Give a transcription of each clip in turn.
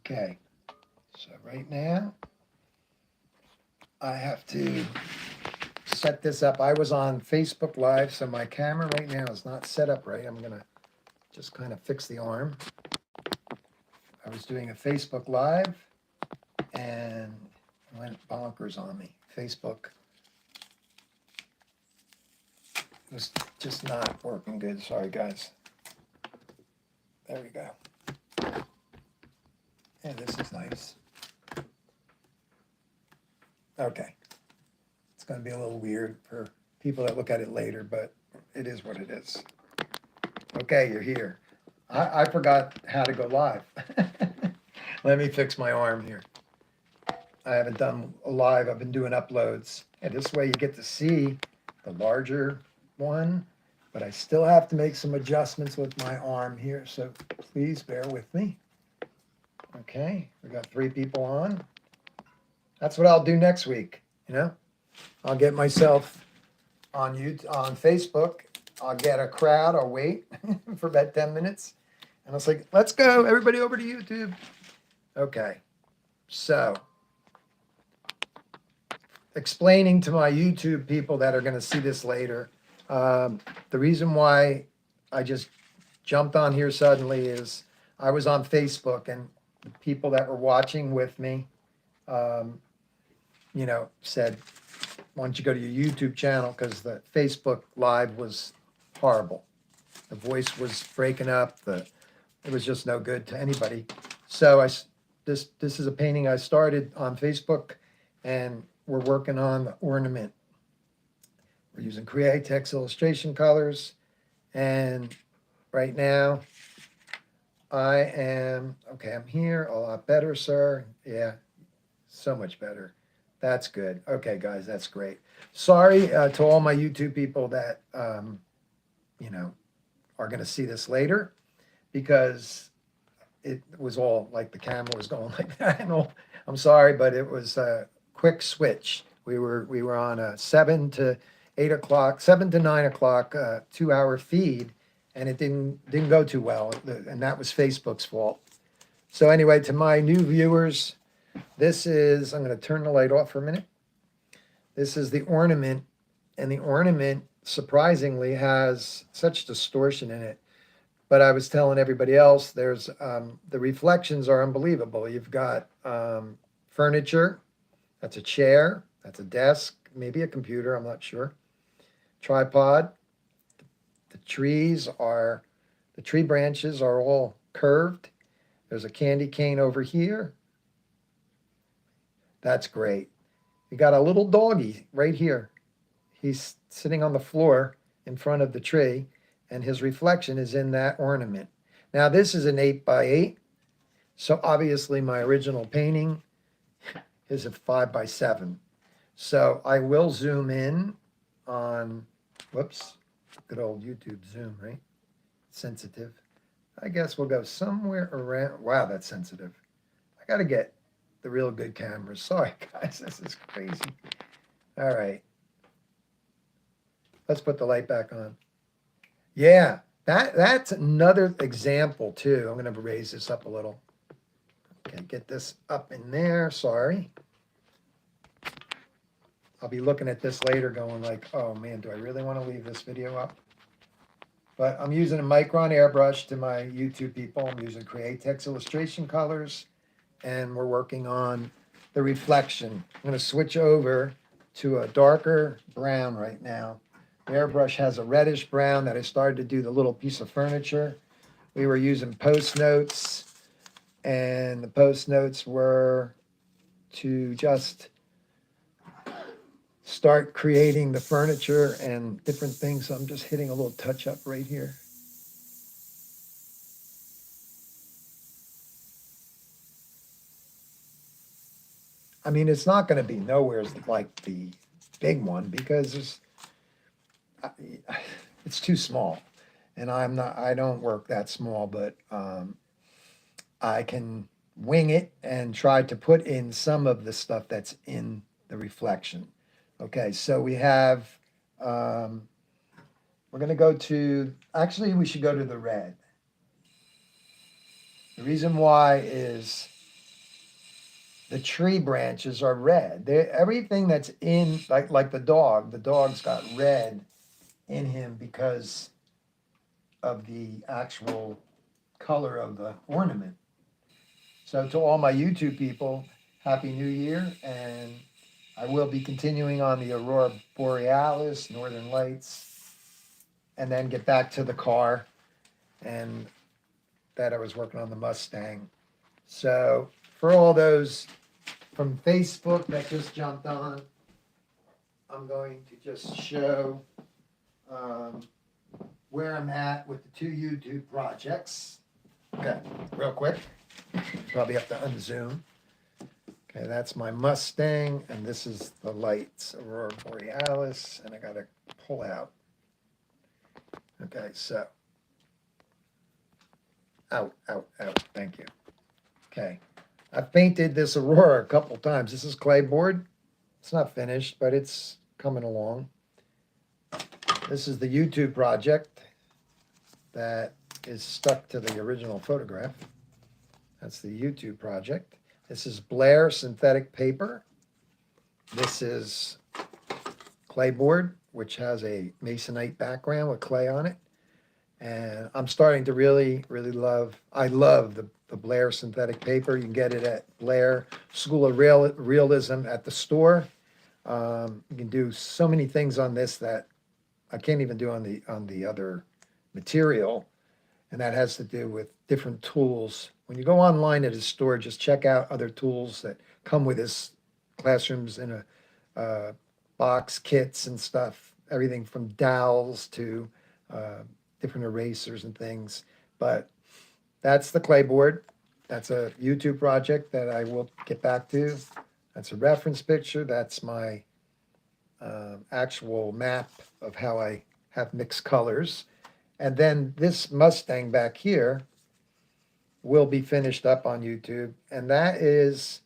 Okay, so right now I have to set this up. I was on Facebook Live, so my camera right now is not set up right. I'm gonna just kind of fix the arm. I was doing a Facebook Live and it went bonkers on me. Facebook was just not working good. Sorry, guys. There we go. And this is nice. Okay. It's going to be a little weird for people that look at it later, but it is what it is. Okay, you're here. I forgot how to go live. Let me fix my arm here. I haven't done a live. I've been doing uploads. And this way you get to see the larger one, but I still have to make some adjustments with my arm here. So please bear with me. Okay, we got 3 people on. That's what I'll do next week. You know, I'll get myself on YouTube, on Facebook. I'll get a crowd. I'll wait for about 10 minutes. And I was like, let's go, everybody over to YouTube. Okay, so explaining to my YouTube people that are going to see this later, the reason why I just jumped on here suddenly is I was on Facebook and the people that were watching with me, said, why don't you go to your YouTube channel? Because the Facebook Live was horrible. The voice was breaking up. It was just no good to anybody. So this is a painting I started on Facebook, and we're working on the ornament. We're using Createx illustration colors, and right now I'm here, a lot better, sir. Yeah, so much better. That's good. Okay, guys, that's great. Sorry to all my YouTube people that, are going to see this later, because it was all like the camera was going like that. And I'm sorry, but it was a quick switch. We were on a 7 to 8 o'clock, 7 to 9 o'clock, 2-hour feed, and it didn't go too well, and that was Facebook's fault. So anyway, to my new viewers, this is, I'm going to turn the light off for a minute. This is the ornament, and the ornament surprisingly has such distortion in it. But I was telling everybody else, there's the reflections are unbelievable. You've got furniture, that's a chair, that's a desk, maybe a computer, I'm not sure. Tripod. The tree branches are all curved. There's a candy cane over here. That's great. You got a little doggy right here. He's sitting on the floor in front of the tree, and his reflection is in that ornament. Now, this is an 8x8, so obviously my original painting is a 5x7. So I will zoom in on, whoops, good old YouTube zoom, right? Sensitive. I guess we'll go somewhere around, wow, that's sensitive. I got to get the real good cameras. Sorry, guys, this is crazy. All right. Let's put the light back on. Yeah, that's another example too. I'm going to raise this up a little. Okay, get this up in there. Sorry. I'll be looking at this later going like, oh man, do I really want to leave this video up? But I'm using a Micron airbrush to my YouTube people. I'm using Createx illustration colors, and we're working on the reflection. I'm going to switch over to a darker brown right now. The airbrush has a reddish brown that I started to do the little piece of furniture. We were using post notes, and the post notes were to just start creating the furniture and different things. So I'm just hitting a little touch up right here. I mean, it's not going to be nowhere like the big one because it's too small, and I don't work that small, but I can wing it and try to put in some of the stuff that's in the reflection. Okay, so we have, we're going to go to, we should go to the red. The reason why is the tree branches are red. Everything that's in, like the dog's got red in him because of the actual color of the ornament. So to all my YouTube people, Happy New Year, and I will be continuing on the Aurora Borealis, Northern Lights, and then get back to the car, and that I was working on the Mustang. So for all those from Facebook that just jumped on, I'm going to just show um, where I'm at with the two YouTube projects. Okay, real quick. Probably have to unzoom. Okay, that's my Mustang, and this is the lights, Aurora Borealis, and I got to pull out. Okay, so out, thank you. Okay, I've painted this Aurora a couple times. This is clayboard. It's not finished, but it's coming along. This is the YouTube project that is stuck to the original photograph. That's the YouTube project. This is Blair synthetic paper. This is clayboard, which has a masonite background with clay on it. And I'm starting to really love, I love the Blair synthetic paper. You can get it at Blair School of Realism at the store. You can do so many things on this that I can't even do on the other material. And that has to do with different tools. When you go online at a store, just check out other tools that come with this. Classrooms in a box, kits and stuff, everything from dowels to different erasers and things. But that's the clayboard. That's a YouTube project that I will get back to. That's a reference picture. That's my actual map of how I have mixed colors. And then this Mustang back here will be finished up on YouTube. And that is,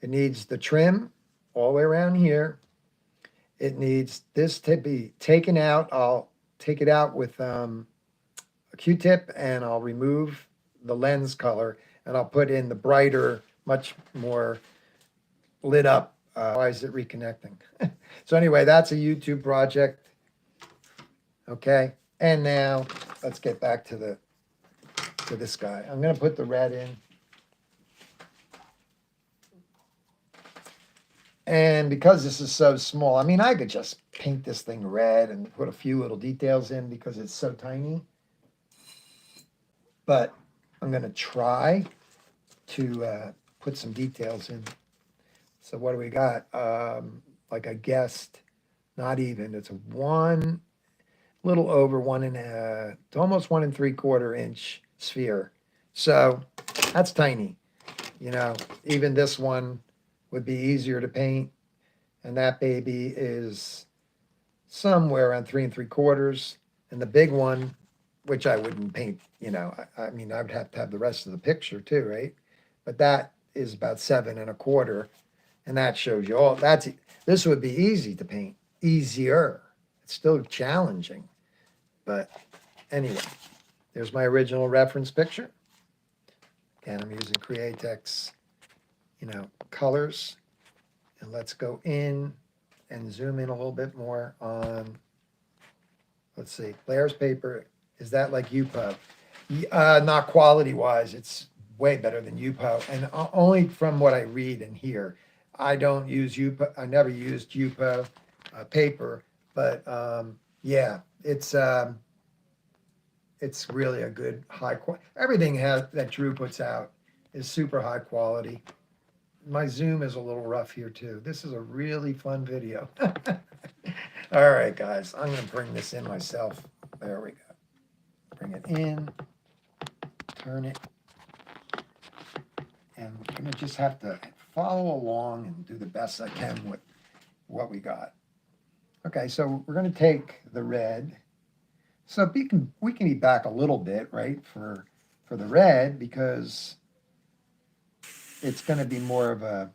it needs the trim all the way around here. It needs this to be taken out. I'll take it out with a Q-tip and I'll remove the lens color and I'll put in the brighter, much more lit up. Why is it reconnecting? So anyway, that's a YouTube project. Okay. And now let's get back to this guy. I'm going to put the red in. And because this is so small, I mean, I could just paint this thing red and put a few little details in because it's so tiny. But I'm going to try to put some details in. So what do we got? Like I guessed, not even. It's a little over 1 to almost 1 3/4 inch sphere. So that's tiny. You know, even this one would be easier to paint. And that baby is somewhere around 3 3/4. And the big one, which I wouldn't paint, you know, I mean, I would have to have the rest of the picture too, right? But that is about 7 1/4. And that shows you all, this would be easy to paint, easier. It's still challenging. But anyway, there's my original reference picture. Again, I'm using Createx, colors. And let's go in and zoom in a little bit more on, let's see, Blair's paper. Is that like UPO? Not quality-wise, it's way better than UPO. And only from what I read and hear. I don't use UPO. I never used UPO paper. But yeah, it's really a good high quality. Everything that Drew puts out is super high quality. My zoom is a little rough here too. This is a really fun video. All right, guys, I'm going to bring this in myself. There we go. Bring it in, turn it, and I'm going to just have to follow along and do the best I can with what we got. Okay, so we're going to take the red. So we can be back a little bit, right, for the red, because it's going to be more of a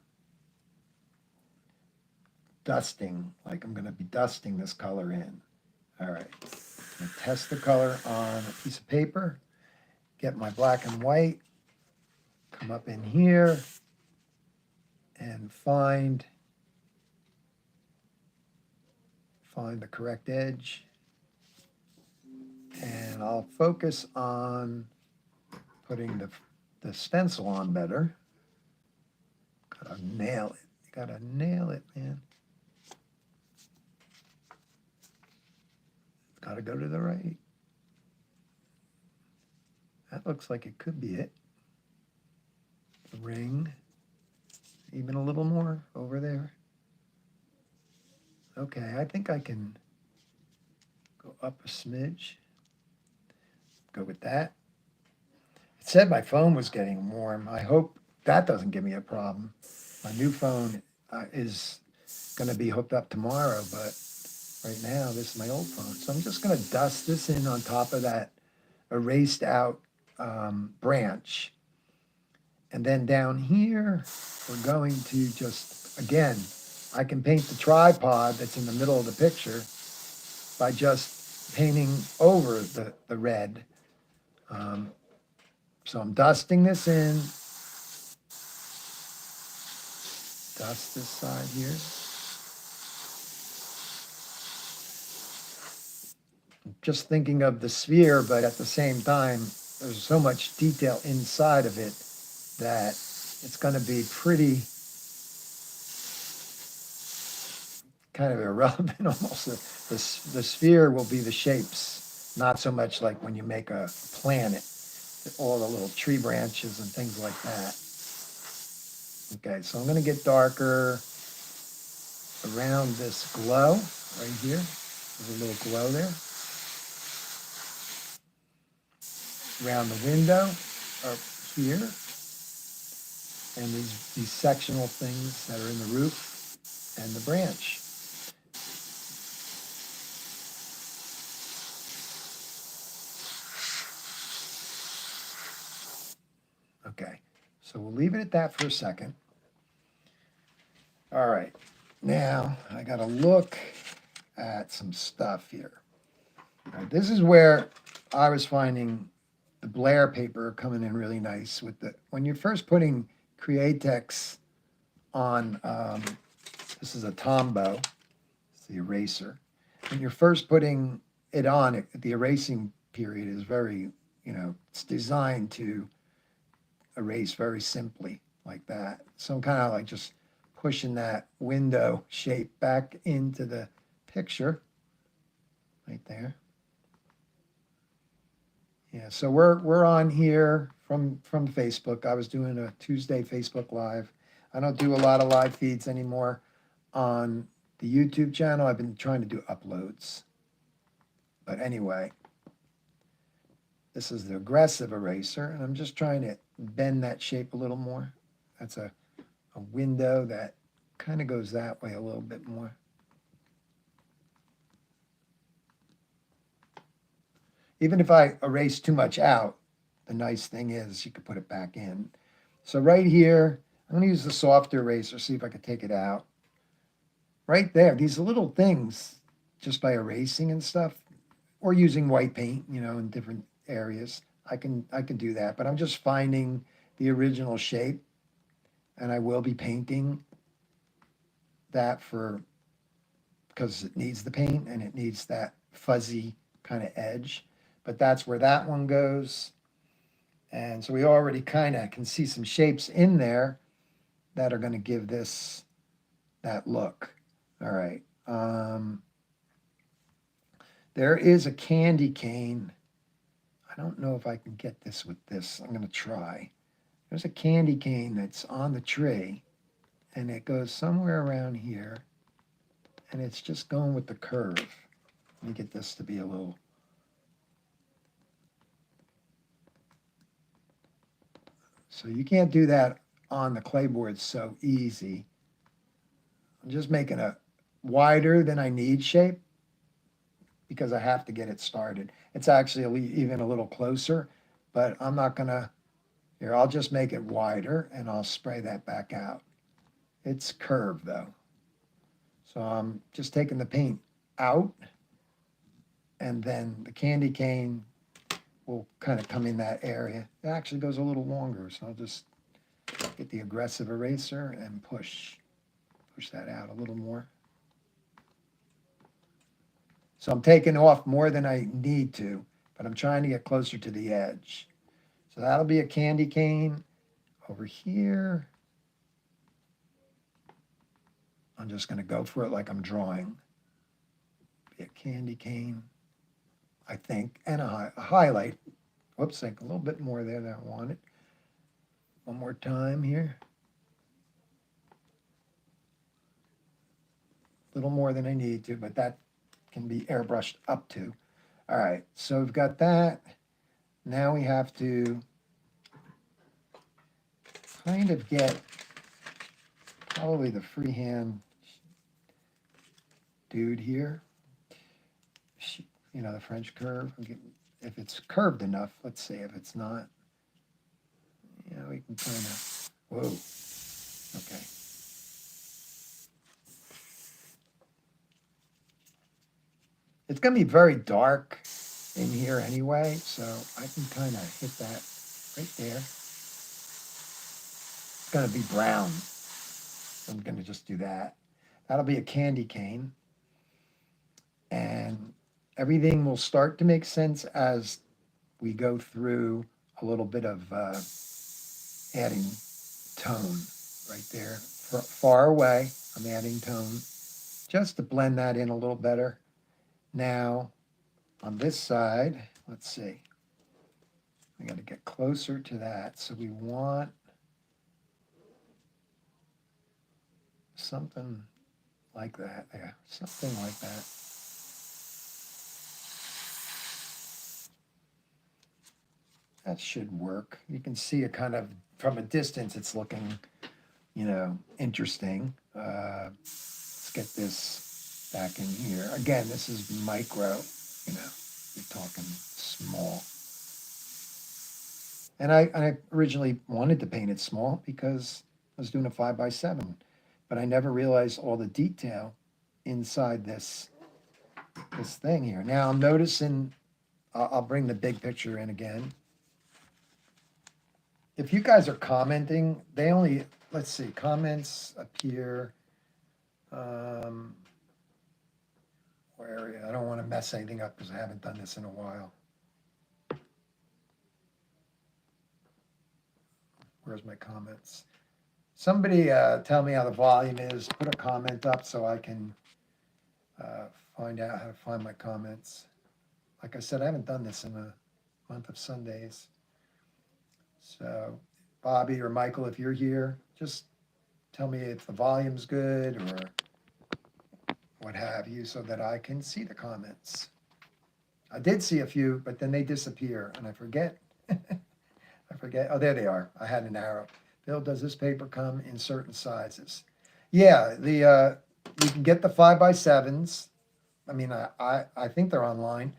dusting, like I'm going to be dusting this color in. All right, I'm going to test the color on a piece of paper, get my black and white, come up in here, and find the correct edge. And I'll focus on putting the stencil on better. Gotta nail it. You gotta nail it, man. It's gotta go to the right. That looks like it could be it. The ring. Even a little more over there. Okay, I think I can go up a smidge. Go with that. It said my phone was getting warm. I hope that doesn't give me a problem. My new phone is going to be hooked up tomorrow, but right now this is my old phone. So I'm just going to dust this in on top of that erased out branch. And then down here, we're going to just, again, I can paint the tripod that's in the middle of the picture by just painting over the red. So I'm dusting this in. Dust this side here. Just thinking of the sphere, but at the same time, there's so much detail inside of it that it's going to be pretty kind of irrelevant almost. The sphere will be the shapes, not so much like when you make a planet, all the little tree branches and things like that. Okay, so I'm going to get darker around this glow right here. There's a little glow there. Around the window up here. And these sectional things that are in the roof and the branch. Okay, so we'll leave it at that for a second. All right, now I got to look at some stuff here. All right, this is where I was finding the Blair paper coming in really nice with when you're first putting Createx on, this is a Tombow, it's the eraser. When you're first putting it on, the erasing period is very, it's designed to erase very simply like that. So I'm kind of like just pushing that window shape back into the picture right there. Yeah, so we're on here from Facebook. I was doing a Tuesday Facebook Live. I don't do a lot of live feeds anymore on the YouTube channel. I've been trying to do uploads. But anyway, this is the aggressive eraser, and I'm just trying to bend that shape a little more. That's a window that kind of goes that way a little bit more. Even if I erase too much out, the nice thing is you can put it back in. So right here, I'm going to use the softer eraser, see if I can take it out. Right there, these little things, just by erasing and stuff, or using white paint, in different areas, I can do that. But I'm just finding the original shape, and I will be painting that because it needs the paint and it needs that fuzzy kind of edge. But that's where that one goes. And so we already kind of can see some shapes in there that are going to give this that look. All right. There is a candy cane. I don't know if I can get this with this. I'm going to try. There's a candy cane that's on the tree, and it goes somewhere around here, and it's just going with the curve. Let me get this to be a little... So you can't do that on the clayboard so easy. I'm just making a wider than I need shape because I have to get it started. It's actually even a little closer, but I'm not gonna, here, I'll just make it wider and I'll spray that back out. It's curved though. So I'm just taking the paint out, and then the candy cane will kind of come in that area. It actually goes a little longer, so I'll just Get the aggressive eraser and push that out a little more. So I'm taking off more than I need to, but I'm trying to get closer to the edge. So that'll be a candy cane. Over here, I'm just going to go for it like I'm drawing. Be a candy cane, I think, and a highlight. Whoops, like a little bit more there than I wanted. One more time here. A little more than I need to, but that can be airbrushed up to. All right, so we've got that. Now we have to kind of get probably the freehand dude here. You know, the French curve. If it's curved enough, let's see. If it's not, you know, we can kind of, whoa, okay. It's going to be very dark in here anyway, so I can kind of hit that right there. It's going to be brown. So I'm going to just do that. That'll be a candy cane. And everything will start to make sense as we go through a little bit of adding tone right there. Far away, I'm adding tone just to blend that in a little better. Now, on this side, let's see. We got to get closer to that. So we want something like that there, something like that. That should work. You can see it kind of from a distance, it's looking, you know, interesting. Let's get this back in here. Again, this is micro, you know, you're talking small. And I originally wanted to paint it small because I was doing a 5x7, but I never realized all the detail inside this thing here. Now I'm noticing, I'll bring the big picture in again. If you guys are commenting, they only, let's see, comments appear, where, I don't want to mess anything up because I haven't done this in a while. Where's my comments? Somebody tell me how the volume is. Put a comment up so I can find out how to find my comments. Like I said, I haven't done this in a month of Sundays. So Bobby or Michael, if you're here, just tell me if the volume's good or what have you so that I can see the comments. I did see a few, but then they disappear and I forget. I forget. Oh, there they are. I had an arrow. Bill, does this paper come in certain sizes? Yeah, you can get the 5x7s. I mean, I think they're online,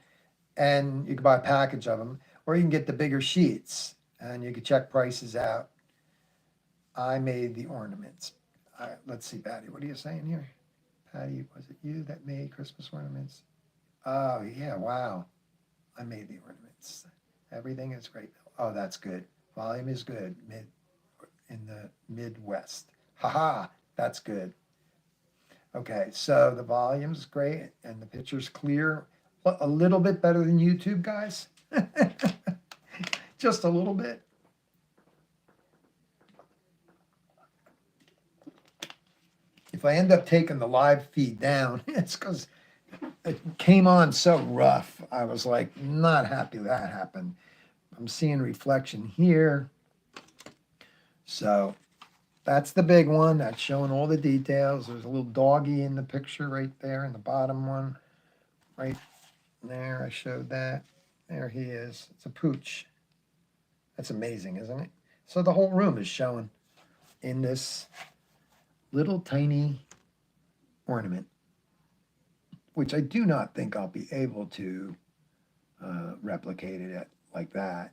and you can buy a package of them, or you can get the bigger sheets, and you can check prices out. I made the ornaments. Let's see, Patty, what are you saying here? Patty, was it you that made Christmas ornaments? Oh, yeah, wow. I made the ornaments. Everything is great. Oh, that's good. Volume is good. In the Midwest. Haha, that's good. Okay, so the volume's great and the picture's clear. A little bit better than YouTube, guys. Just a little bit. If I end up taking the live feed down, it's because it came on so rough. I was like, not happy that happened. I'm seeing reflection here. So that's the big one. That's showing all the details. There's a little doggy in the picture right there in the bottom one. Right there, I showed that. There he is. It's a pooch. That's amazing, isn't it? So the whole room is showing in this little tiny ornament, which I do not think I'll be able to replicate it like that.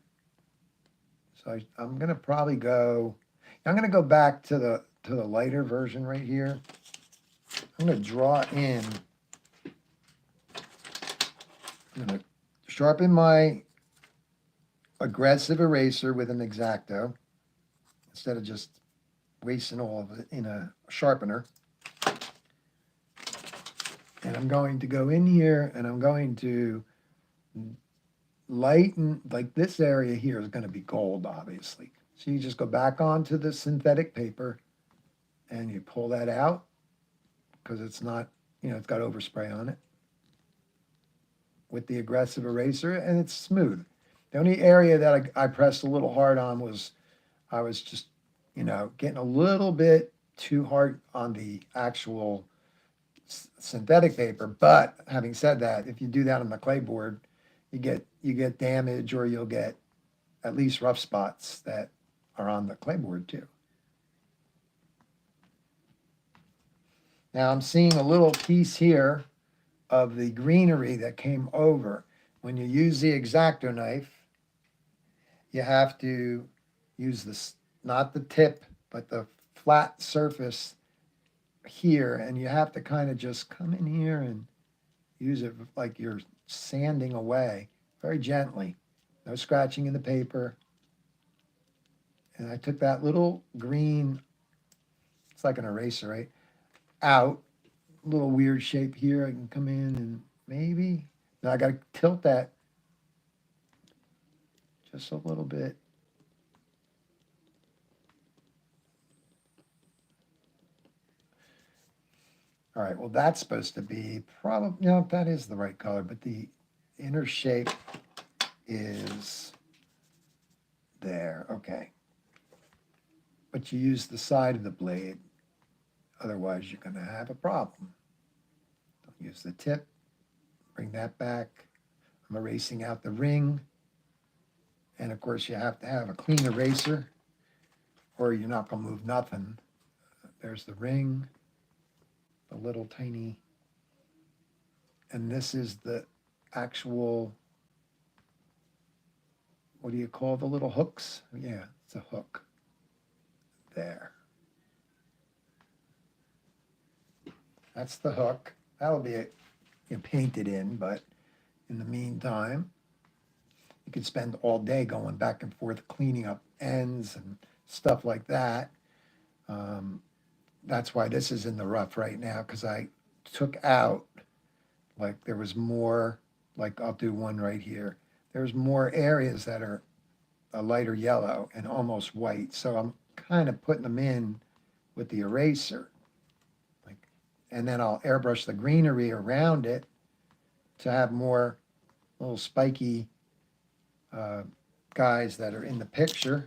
So I'm going to probably go, I'm going to go back to the lighter version right here. I'm going to draw in, I'm going to sharpen my aggressive eraser with an X-Acto. instead of just wasting all of it in a sharpener. And I'm going to go in here and I'm going to lighten, like this area here is going to be gold, obviously. So you just go back onto the synthetic paper and you pull that out because it's not, it's got overspray on it with the aggressive eraser, and it's smooth. The only area that I pressed a little hard on was I was just, getting a little bit too hard on the actual synthetic paper. But having said that, if you do that on the clay board, you get damage, or you'll get at least rough spots that are on the clay board too. Now I'm seeing a little piece here of the greenery that came over. When you use the X-Acto knife, you have to use this, not the tip, but the flat surface here, and you have to kind of just come in here and use it like you're sanding away, very gently. No scratching in the paper. And I took that little green, it's like an eraser, right? Out, little weird shape here. I can come in and maybe, now I got to tilt that just a little bit. All right, well, that's supposed to be probably, no, that is the right color, but the inner shape is there. Okay. But you use the side of the blade. Otherwise, you're going to have a problem. Don't use the tip. Bring that back. I'm erasing out the ring. And of course, you have to have a clean eraser or you're not going to move nothing. There's the ring, the little tiny, and this is the actual, what do you call the little hooks? Yeah, it's a hook there. That's the hook. That'll be painted in, but in the meantime, you could spend all day going back and forth cleaning up ends and stuff like that. That's why this is in the rough right now, because I took out, like there was more, like I'll do one right here. There's more areas that are a lighter yellow and almost white. So I'm kind of putting them in with the eraser. And then I'll airbrush the greenery around it to have more little spiky guys that are in the picture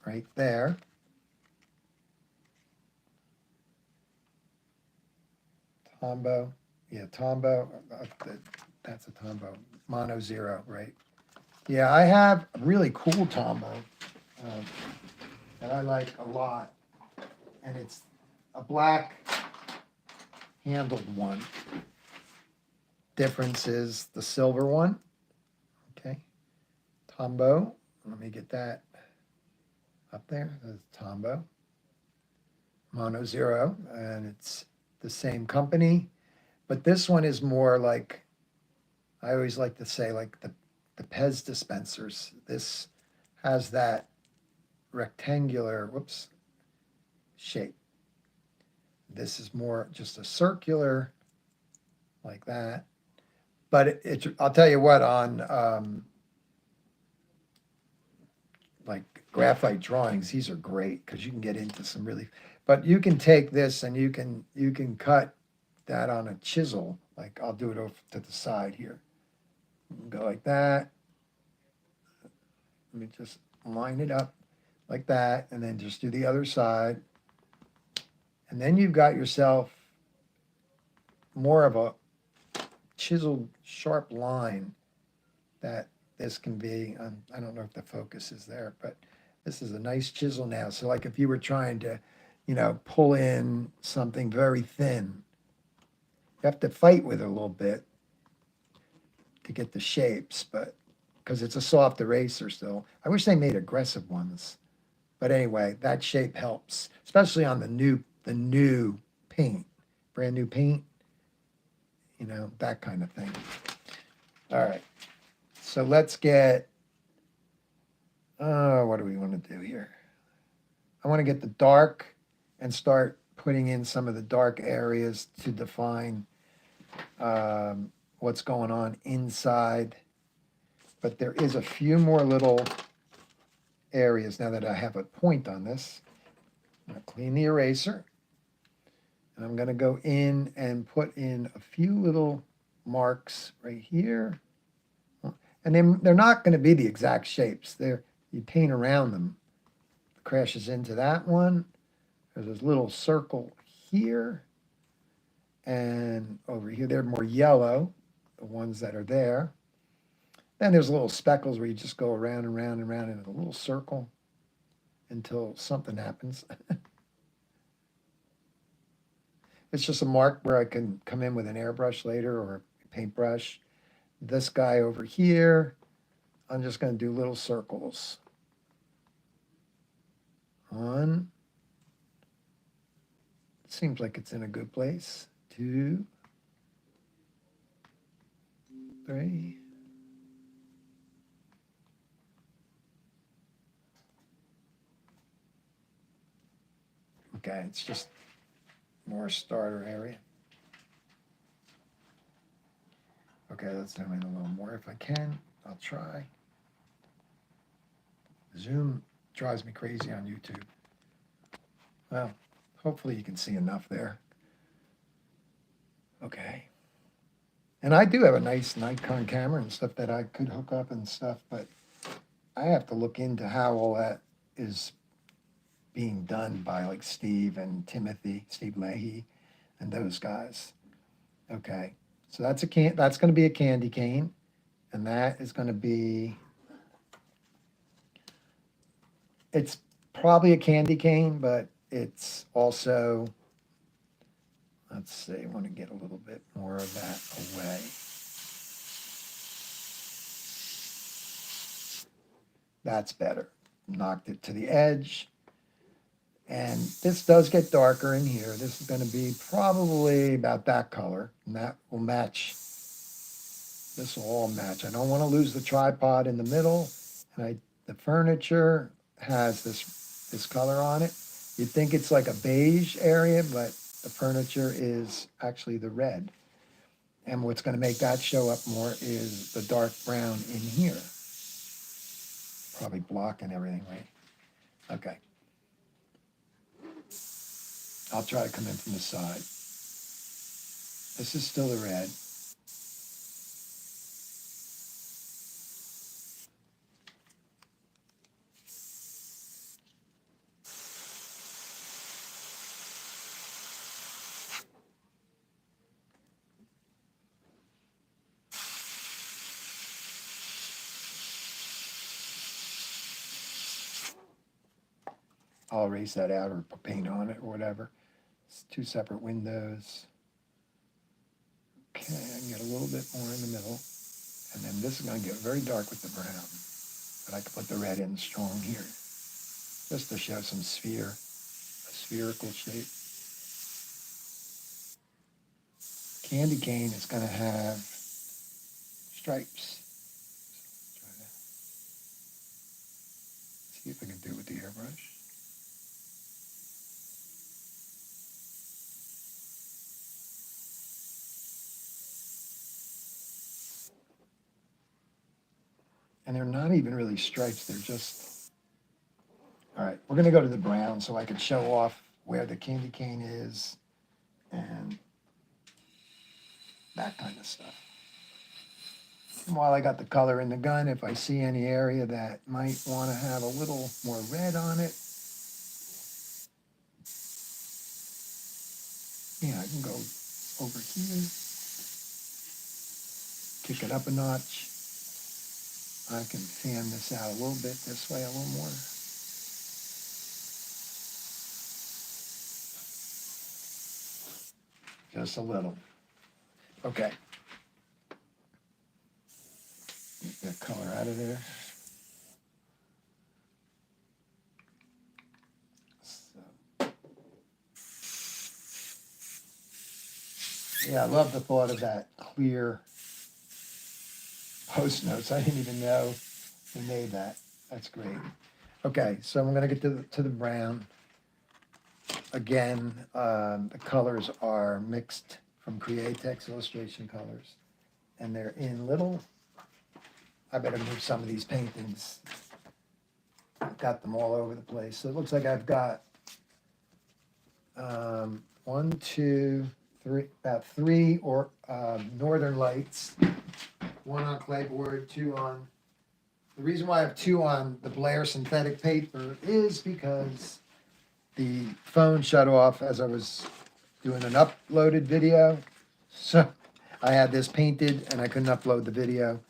right there. Tombow, yeah, Tombow, that's a Tombow, Mono Zero, right? Yeah, I have a really cool Tombow that I like a lot, and it's a black handled one. Difference is the silver one. Okay, Tombow. Let me get that up there. That's Tombow. Mono Zero, and it's the same company, but this one is more like, I always like to say, like the Pez dispensers. This has that rectangular, shape. This is more just a circular, like that. But I'll tell you what, on like graphite drawings, these are great because you can get into some really, but you can take this and you can cut that on a chisel. Like I'll do it over to the side here. Go like that. Let me just line it up like that, and then just do the other side. And then you've got yourself more of a chiseled, sharp line that this can be. I don't know if the focus is there, but this is a nice chisel now. So like if you were trying to, pull in something very thin, you have to fight with it a little bit to get the shapes, but because it's a soft eraser still. I wish they made aggressive ones. But anyway, that shape helps, especially on the new paint, brand new paint, that kind of thing. All right, so let's get, what do we want to do here? I want to get the dark and start putting in some of the dark areas to define what's going on inside. But there is a few more little areas now that I have a point on this. I'm going to clean the eraser. And I'm going to go in and put in a few little marks right here. And they're not going to be the exact shapes. You paint around them. It crashes into that one. There's this little circle here. And over here, they're more yellow, the ones that are there. Then there's little speckles where you just go around and round and round in a little circle until something happens. It's just a mark where I can come in with an airbrush later or a paintbrush. This guy over here, I'm just going to do little circles. 1. Seems like it's in a good place. 2, 3. Okay, it's just more starter area. Okay, let's zoom in a little more if I can. I'll try. Zoom drives me crazy on YouTube. Well, hopefully you can see enough there. Okay. And I do have a nice Nikon camera and stuff that I could hook up and stuff, but I have to look into how all that is being done by like Steve Leahy, and those guys. Okay, so that's going to be a candy cane, and that is going to be. It's probably a candy cane, but it's also. Let's see. I want to get a little bit more of that away. That's better. Knocked it to the edge. And this does get darker in here. This is going to be probably about that color. And that will match. This will all match. I don't want to lose the tripod in the middle. And the furniture has this color on it. You'd think it's like a beige area, but the furniture is actually the red. And what's going to make that show up more is the dark brown in here. Probably blocking everything, right? Okay. I'll try to come in from the side. This is still the red. I'll erase that out or put paint on it or whatever. It's 2 separate windows. Okay, I can get a little bit more in the middle. And then this is going to get very dark with the brown. But I can put the red in strong here. Just to show some a spherical shape. Candy cane is going to have stripes. See if I can do it with the airbrush. And they're not even really stripes, they're just, all right, we're gonna go to the brown so I can show off where the candy cane is and that kind of stuff. And while I got the color in the gun, if I see any area that might wanna have a little more red on it, yeah, I can go over here, kick it up a notch. I can fan this out a little bit this way, a little more. Just a little. Okay. Get that color out of there. So. Yeah, I love the thought of that clear post notes. I didn't even know we made that. That's great. Okay, so I'm gonna get to the brown. Again, the colors are mixed from Createx illustration colors. And they're in little, I better move some of these paintings. I've got them all over the place. So it looks like I've got one, two, three, about three or Northern Lights, one on clapboard, two on. The reason why I have two on the Blair synthetic paper is because the phone shut off as I was doing an uploaded video. So I had this painted and I couldn't upload the video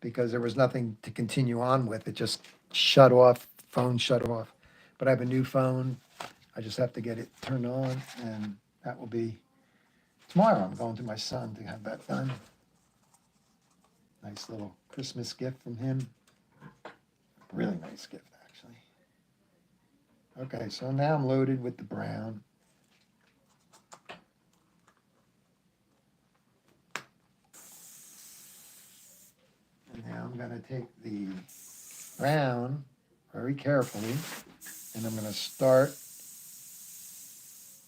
because there was nothing to continue on with. It just shut off, phone shut off. But I have a new phone. I just have to get it turned on, and that will be tomorrow. I'm going to my son to have that done. Nice little Christmas gift from him. Really nice gift, actually. Okay, so now I'm loaded with the brown. And now I'm going to take the brown very carefully, and I'm going to start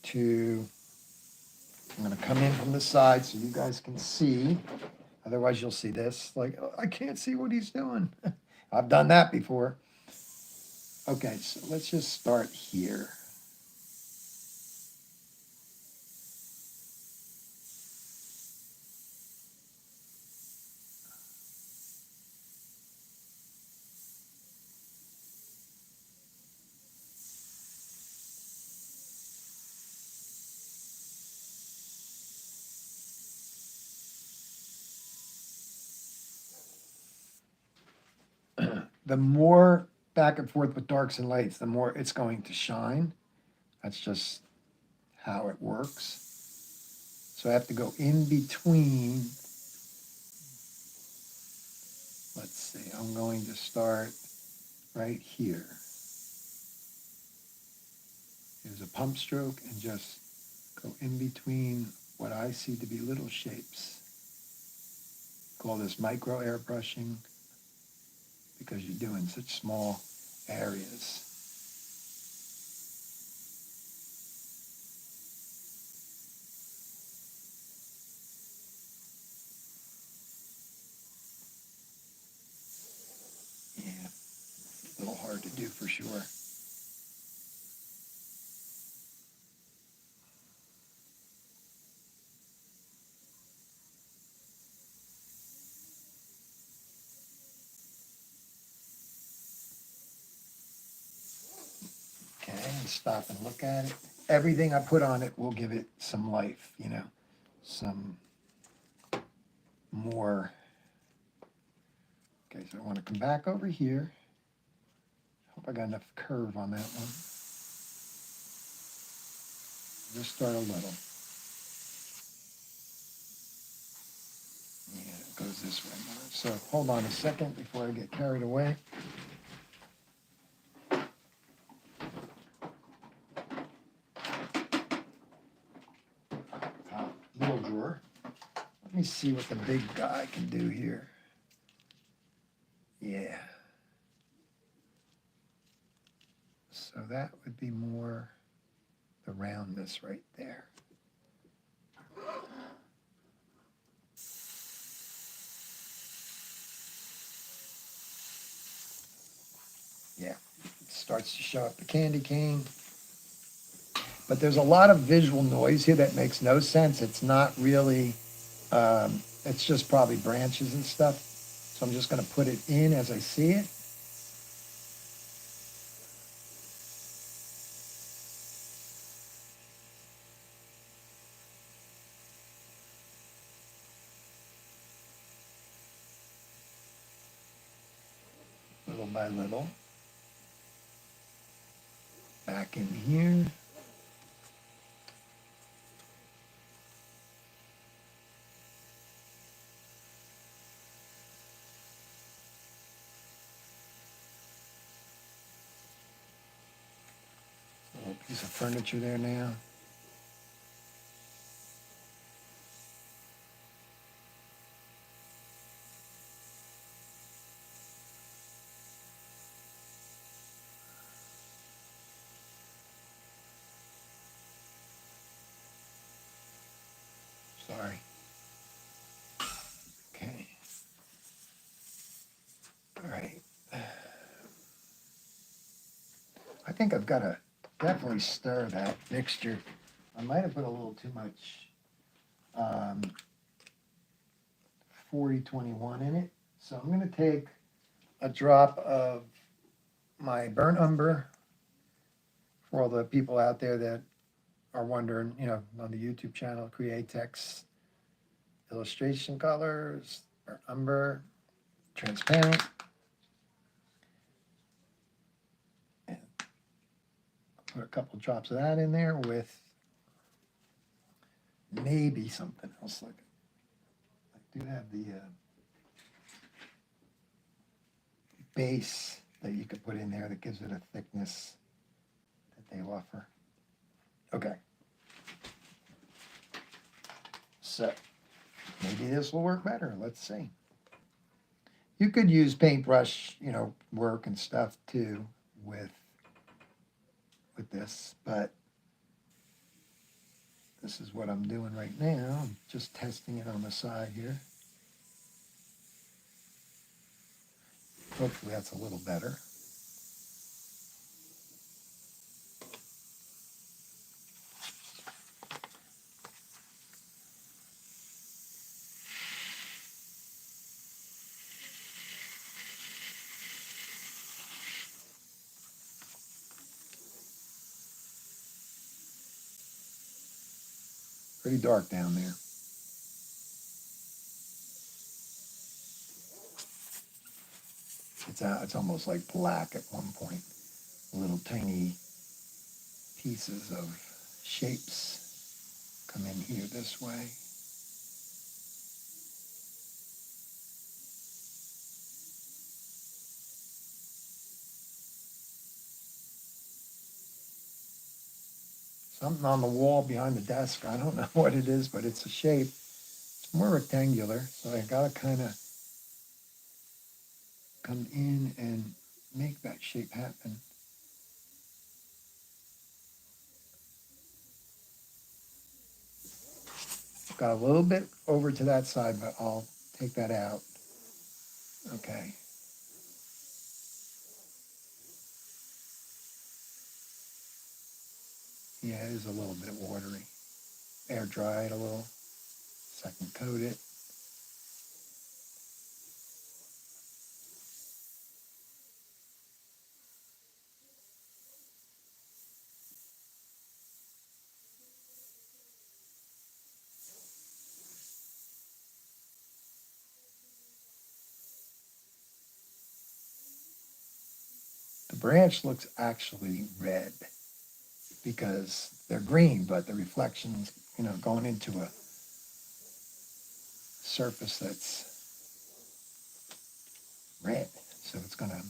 to, I'm going to come in from the side so you guys can see. Otherwise, you'll see this. Like, oh, I can't see what he's doing. I've done that before. Okay, so let's just start here. The more back and forth with darks and lights, the more it's going to shine. That's just how it works. So I have to go in between. Let's see, I'm going to start right here. Here's a pump stroke and just go in between what I see to be little shapes. Call this micro airbrushing because you're doing such small areas. Yeah, a little hard to do for sure. Okay, and stop and look at it. Everything I put on it will give it some life, you know, some more. Okay, so I want to come back over here. Hope I got enough curve on that one. Just start a little. Yeah, it goes this way more. So hold on a second before I get carried away. Little drawer. Let me see what the big guy can do here. Yeah. So that would be more the roundness right there. Yeah, it starts to show up the candy cane. But there's a lot of visual noise here that makes no sense. It's not really, it's just probably branches and stuff. So I'm just going to put it in as I see it. Little by little. Back in here. Little piece of furniture there now. I think I've got to definitely stir that mixture. I might have put a little too much 4021 in it. So I'm going to take a drop of my burnt umber for all the people out there that are wondering, on the YouTube channel, Create Text illustration colors, burnt umber, transparent. And put a couple drops of that in there with maybe something else. Like I do have the base that you could put in there that gives it a thickness that they offer. Okay. So maybe this will work better. Let's see. You could use paintbrush, work and stuff too with this, but this is what I'm doing right now. I'm just testing it on the side here. Hopefully that's a little better. Pretty dark down there. It's almost like black at one point. Little tiny pieces of shapes come in here this way. Something on the wall behind the desk. I don't know what it is, but it's a shape. It's more rectangular, so I gotta kind of come in and make that shape happen. Got a little bit over to that side, but I'll take that out. Okay. Yeah, it is a little bit watery. Air dry it a little. Second coat it. The branch looks actually red because they're green, but the reflections, going into a surface that's red. So it's going to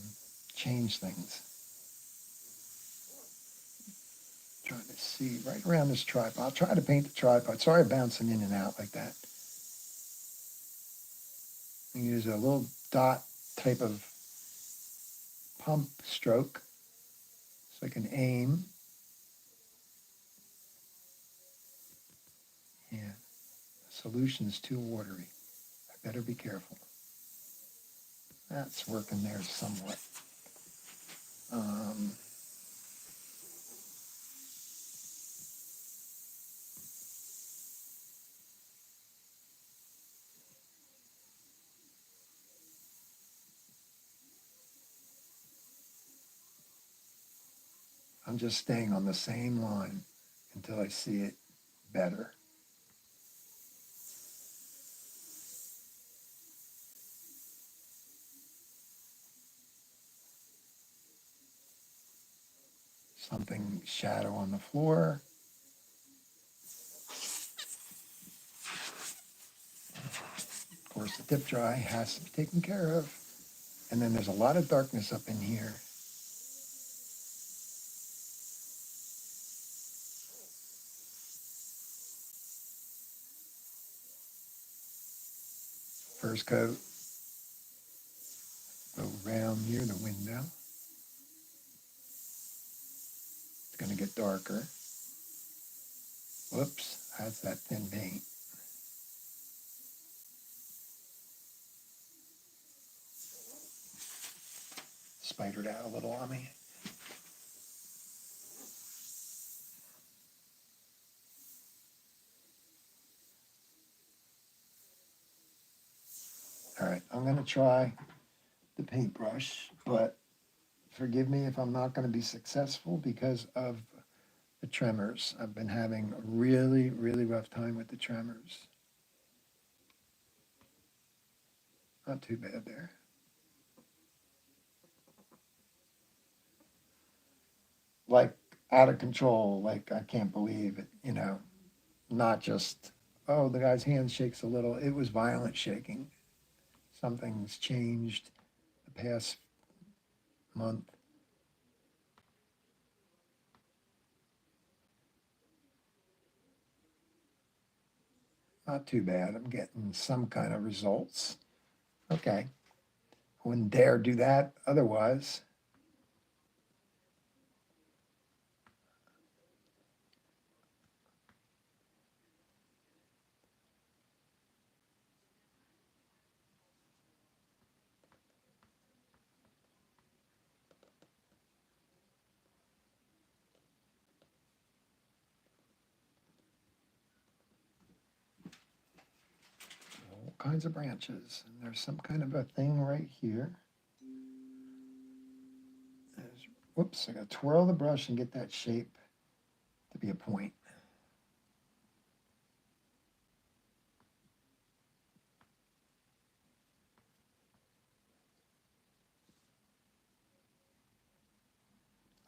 change things. Trying to see right around this tripod. I'll try to paint the tripod. Sorry, bouncing in and out like that. And use a little dot type of pump stroke so I can aim. Yeah, the solution is too watery. I better be careful. That's working there somewhat. I'm just staying on the same line until I see it better. Something shadow on the floor. Of course, the tip dry has to be taken care of. And then there's a lot of darkness up in here. First coat, go around near the window. It's going to get darker. Whoops, that's that thin paint. Spidered out a little on me. I'm gonna try the paintbrush, but forgive me if I'm not gonna be successful because of the tremors. I've been having a really, really rough time with the tremors. Not too bad there. Like out of control, like I can't believe it, not just, oh, the guy's hand shakes a little. It was violent shaking. Something's changed the past month. Not too bad. I'm getting some kind of results. Okay. Wouldn't dare do that otherwise. All kinds of branches. And there's some kind of a thing right here. Whoops, I got to twirl the brush and get that shape to be a point.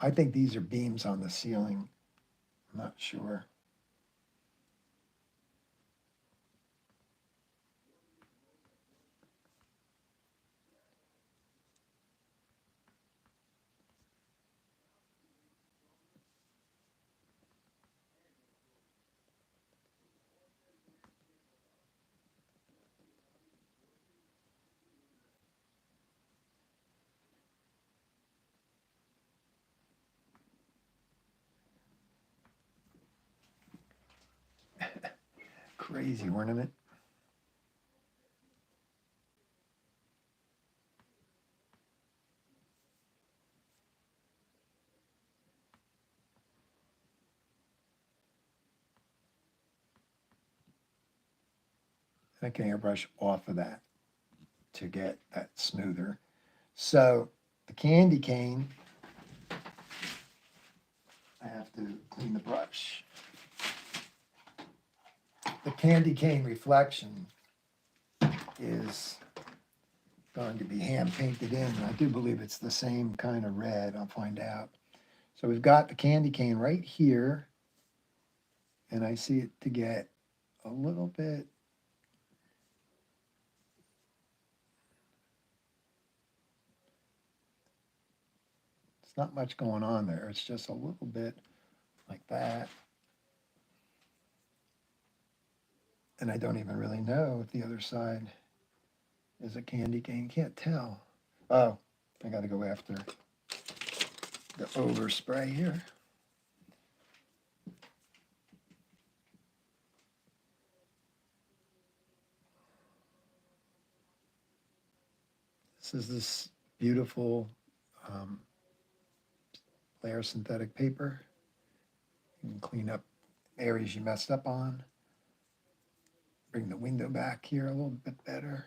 I think these are beams on the ceiling. I'm not sure. Crazy ornament. I can airbrush off of that to get that smoother. So the candy cane, I have to clean the brush. The candy cane reflection is going to be hand painted in. I do believe it's the same kind of red. I'll find out. So we've got the candy cane right here, and I see it to get a little bit. It's not much going on there. It's just a little bit like that. And I don't even really know if the other side is a candy cane. Can't tell. Oh, I got to go after the overspray here. This is this beautiful layer synthetic paper. You can clean up areas you messed up on. Bring the window back here a little bit better.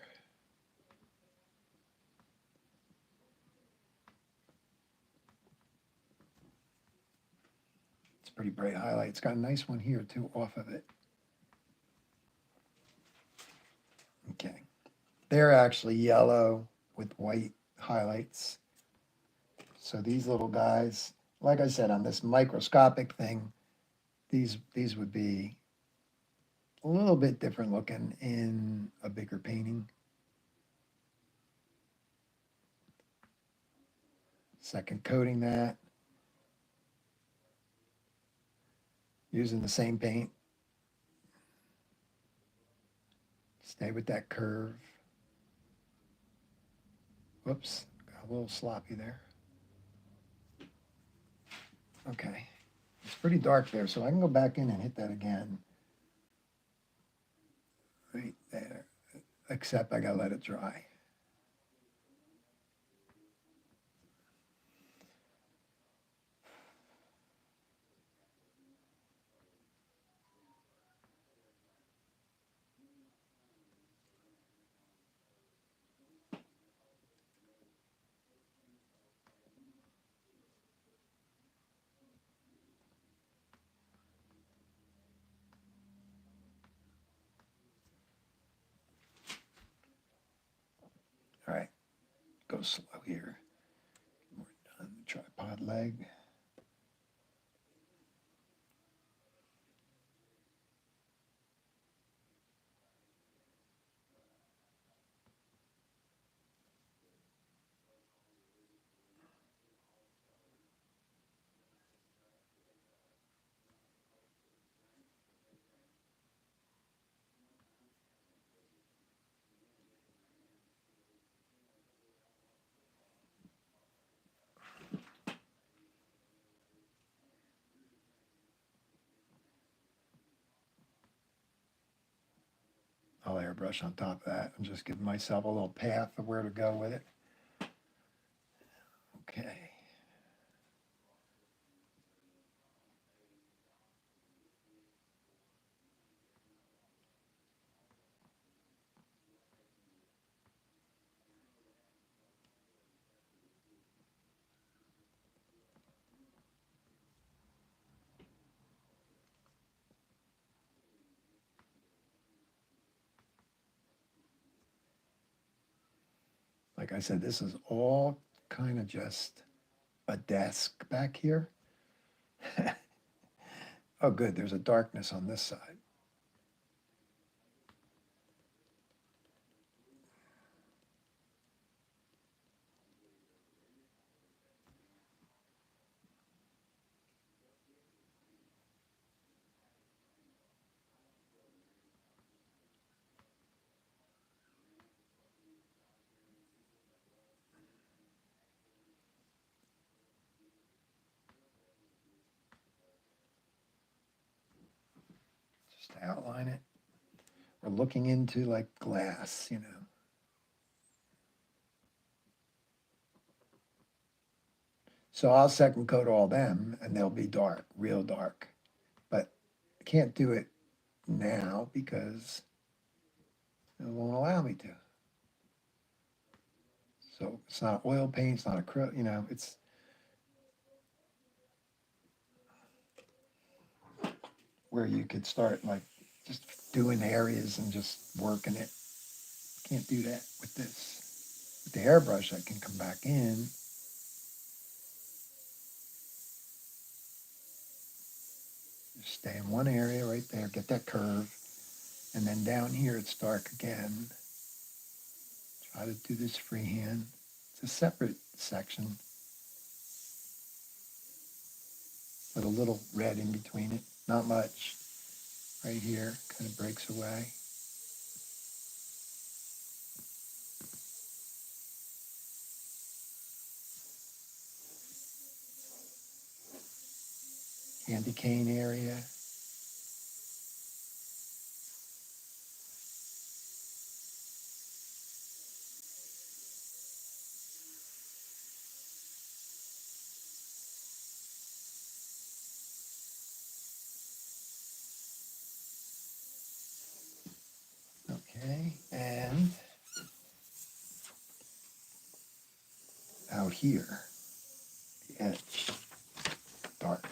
It's a pretty bright highlight. It's got a nice one here too off of it. Okay. They're actually yellow with white highlights. So these little guys, like I said, on this microscopic thing, these would be a little bit different looking in a bigger painting. Second coating that. Using the same paint. Stay with that curve. Whoops, got a little sloppy there. Okay, it's pretty dark there, so I can go back in and hit that again. Right there, except I gotta let it dry. Go slow here. We're done. Tripod leg. I'll airbrush on top of that and just give myself a little path of where to go with it. Okay. Like I said, this is all kind of just a desk back here. Oh, good. There's a darkness on this side. Just to outline it. We're looking into like glass, you know. So I'll second coat all them and they'll be dark, real dark. But I can't do it now because it won't allow me to. So it's not oil paint, it's not acrylic, you know, it's where you could start like just doing areas and just working it. Can't do that with this. With the airbrush, I can come back in. Just stay in one area right there, get that curve. And then down here, it's dark again. Try to do this freehand. It's a separate section with a little red in between it. Not much. Right here, kind of breaks away. Candy cane area. Okay, and out here, the edge, dark.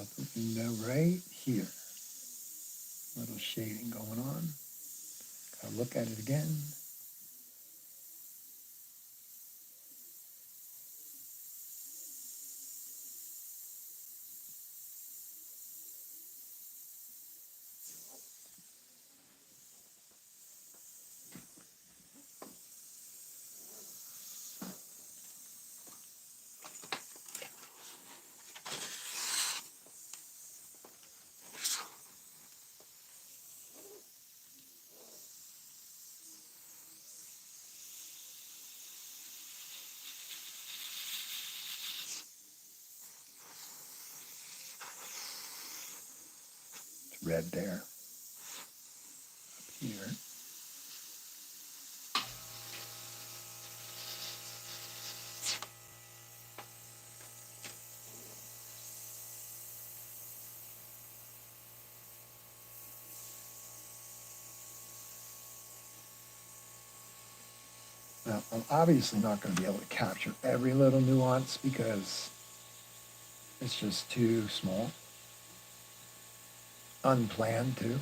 Up the window right here. Little shading going on. Gotta look at it again. red there. Up here. Now, I'm obviously not going to be able to capture every little nuance because it's just too small. Unplanned too.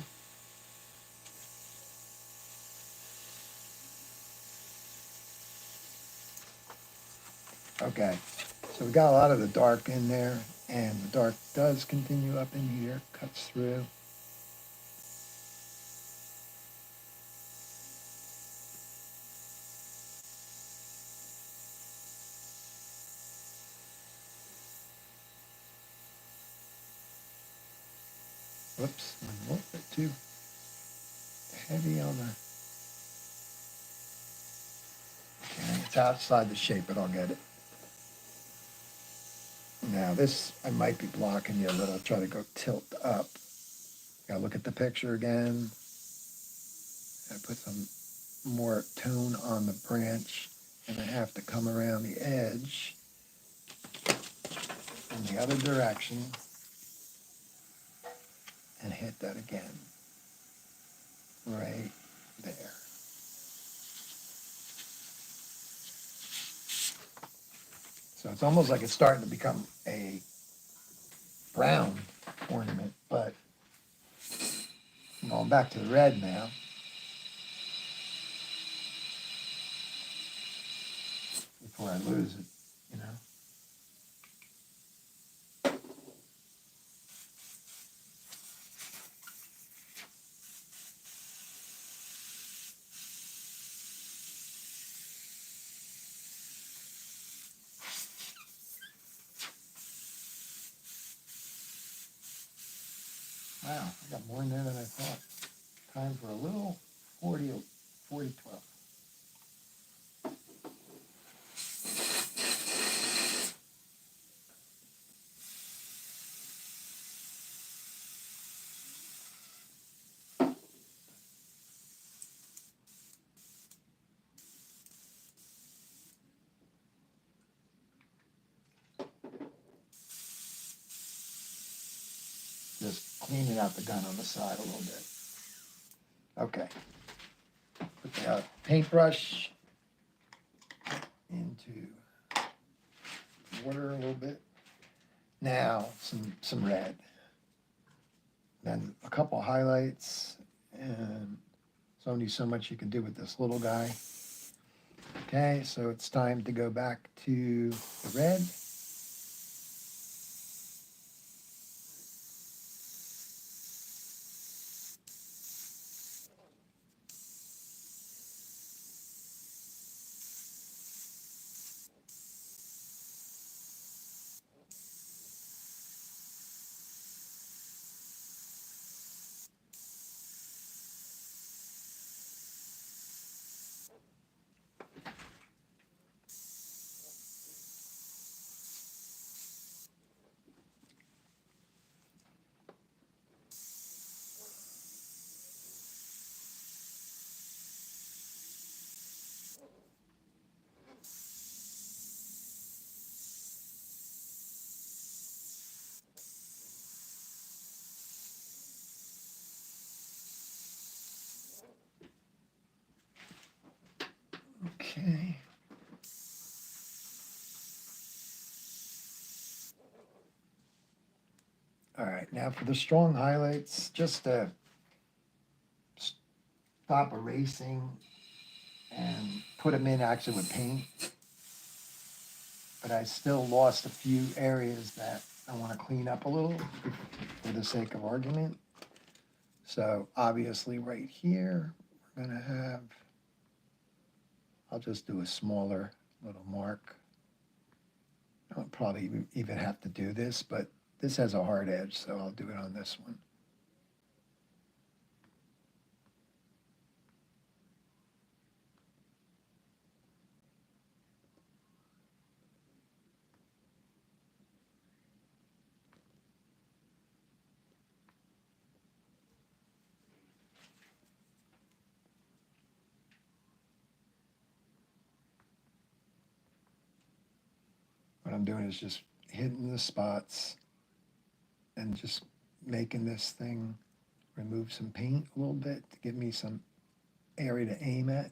Okay, so we got a lot of the dark in there, and the dark does continue up in here, cuts through. Whoops, I'm a little bit too heavy on the, okay, it's outside the shape, but I'll get it. Now this, I might be blocking you a little, try to go tilt up. Gotta look at the picture again. Gotta put some more tone on the branch, and I have to come around the edge in the other direction and hit that again, right there. So it's almost like it's starting to become a brown ornament, but I'm going back to the red now. Before I lose it, you know. Wow, I got more in there than I thought. Time for a little 40, 40-12. Just cleaning out the gun on the side a little bit. Okay. Put the paintbrush into water a little bit. Now, some red. Then a couple highlights, and there's only so much you can do with this little guy. Okay, so it's time to go back to the red. Okay. All right, now for the strong highlights, just to stop erasing and put them in actually with paint. But I still lost a few areas that I want to clean up a little for the sake of argument. So obviously right here, we're gonna have, I'll just do a smaller little mark. I'll probably even have to do this, but this has a hard edge, so I'll do it on this one. I'm doing is just hitting the spots and just making this thing remove some paint a little bit to give me some area to aim at.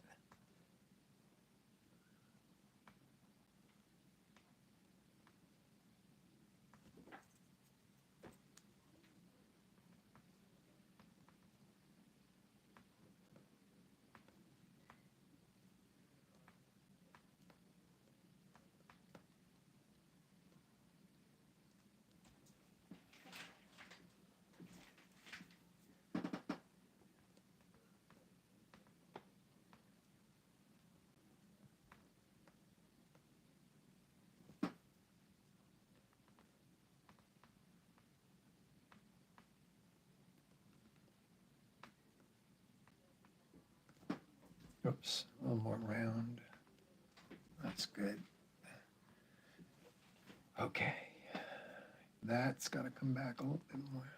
Oops, a little more round. That's good. Okay, that's got to come back a little bit more.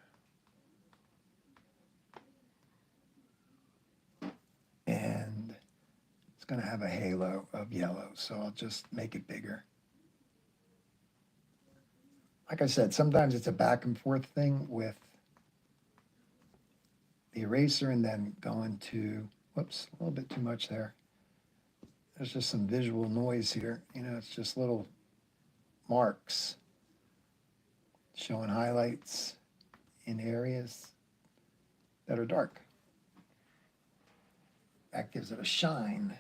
And it's going to have a halo of yellow, so I'll just make it bigger. Like I said, sometimes it's a back and forth thing with the eraser and then going to, whoops, a little bit too much there. There's just some visual noise here. You know, it's just little marks showing highlights in areas that are dark. That gives it a shine.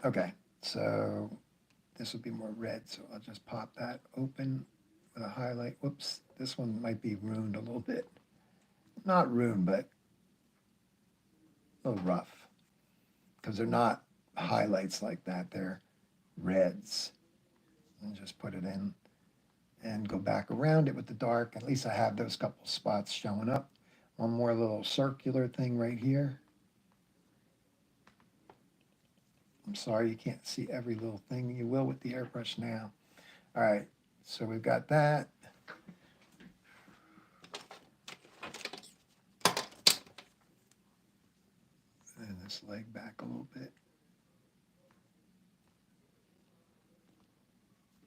Okay, so this would be more red, so I'll just pop that open with a highlight. Whoops, this one might be ruined a little bit. Not ruined, but a little rough, because they're not highlights like that, they're reds. And just put it in and go back around it with the dark. At least I have those couple spots showing up. One more little circular thing right here. I'm sorry you can't see every little thing. You will with the airbrush now. All right, so we've got that. And this leg back a little bit.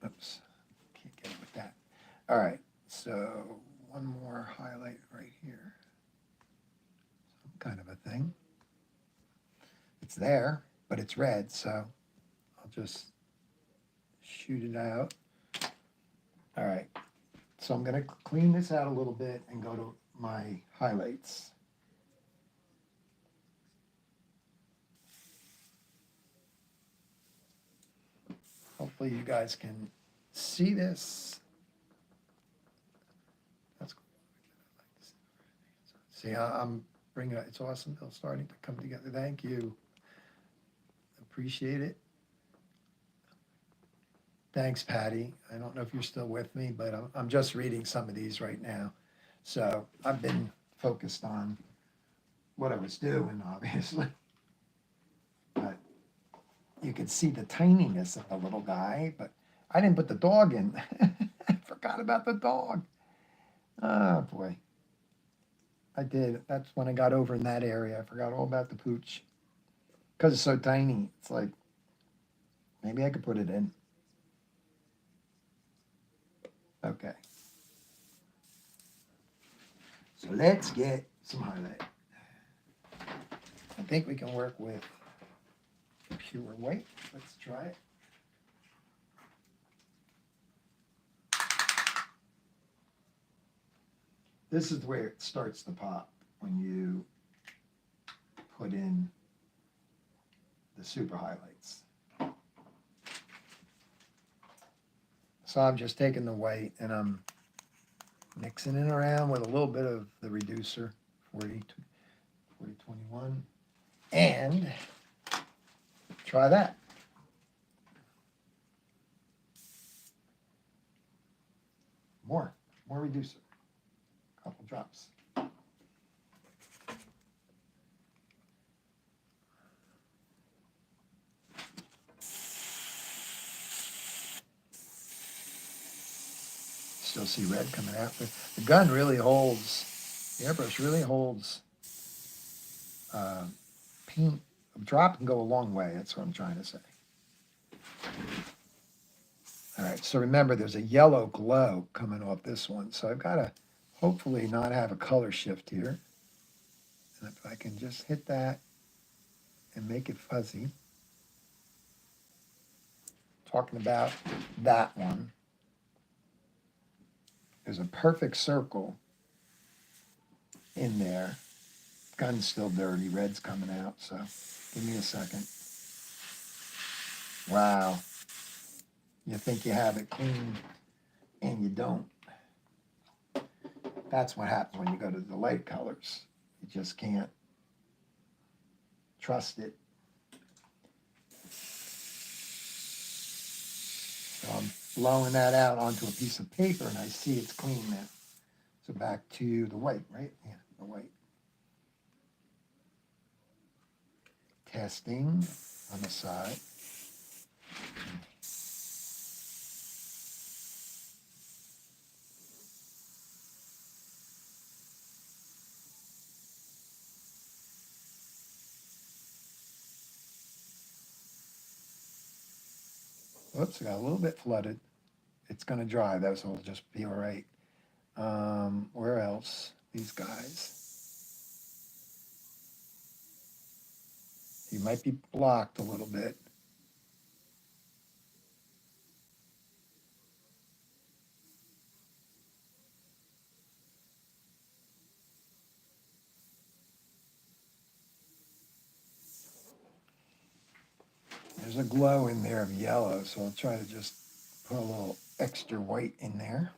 Oops, can't get it with that. All right, so one more highlight right here. Some kind of a thing. It's there, but it's red, so I'll just shoot it out. All right, so I'm gonna clean this out a little bit and go to my highlights. Hopefully you guys can see this. That's cool. See, I'm bringing it. It's awesome. It's starting to come together. Thank you. Appreciate it. Thanks, Patty. I don't know if you're still with me, but I'm just reading some of these right now. So I've been focused on what I was doing, obviously. But you can see the tininess of the little guy, but I didn't put the dog in. I forgot about the dog. Oh, boy. I did. That's when I got over in that area. I forgot all about the pooch. Because it's so tiny. It's like, maybe I could put it in. Okay. So let's get some highlight. I think we can work with pure white. Let's try it. This is where it starts to pop when you put in the super highlights. So I'm just taking the white and I'm mixing it around with a little bit of the reducer, 4021, and try that. More reducer, a couple drops. Still see red coming out. The gun really holds, the airbrush really holds paint. A drop can go a long way, that's what I'm trying to say. All right, so remember there's a yellow glow coming off this one. So I've got to hopefully not have a color shift here. And if I can just hit that and make it fuzzy. Talking about that one. There's a perfect circle in there. Gun's still dirty, red's coming out, so give me a second. Wow. You think you have it clean and you don't. That's what happens when you go to the light colors. You just can't trust it. So I'm blowing that out onto a piece of paper and I see it's clean now. So back to the white, right? Yeah, the white. Testing on the side. Whoops, I got a little bit flooded. It's going to dry though, so it'll just be all right. Where else? These guys. You might be blocked a little bit. There's a glow in there of yellow, so I'll try to just put a little extra white in there.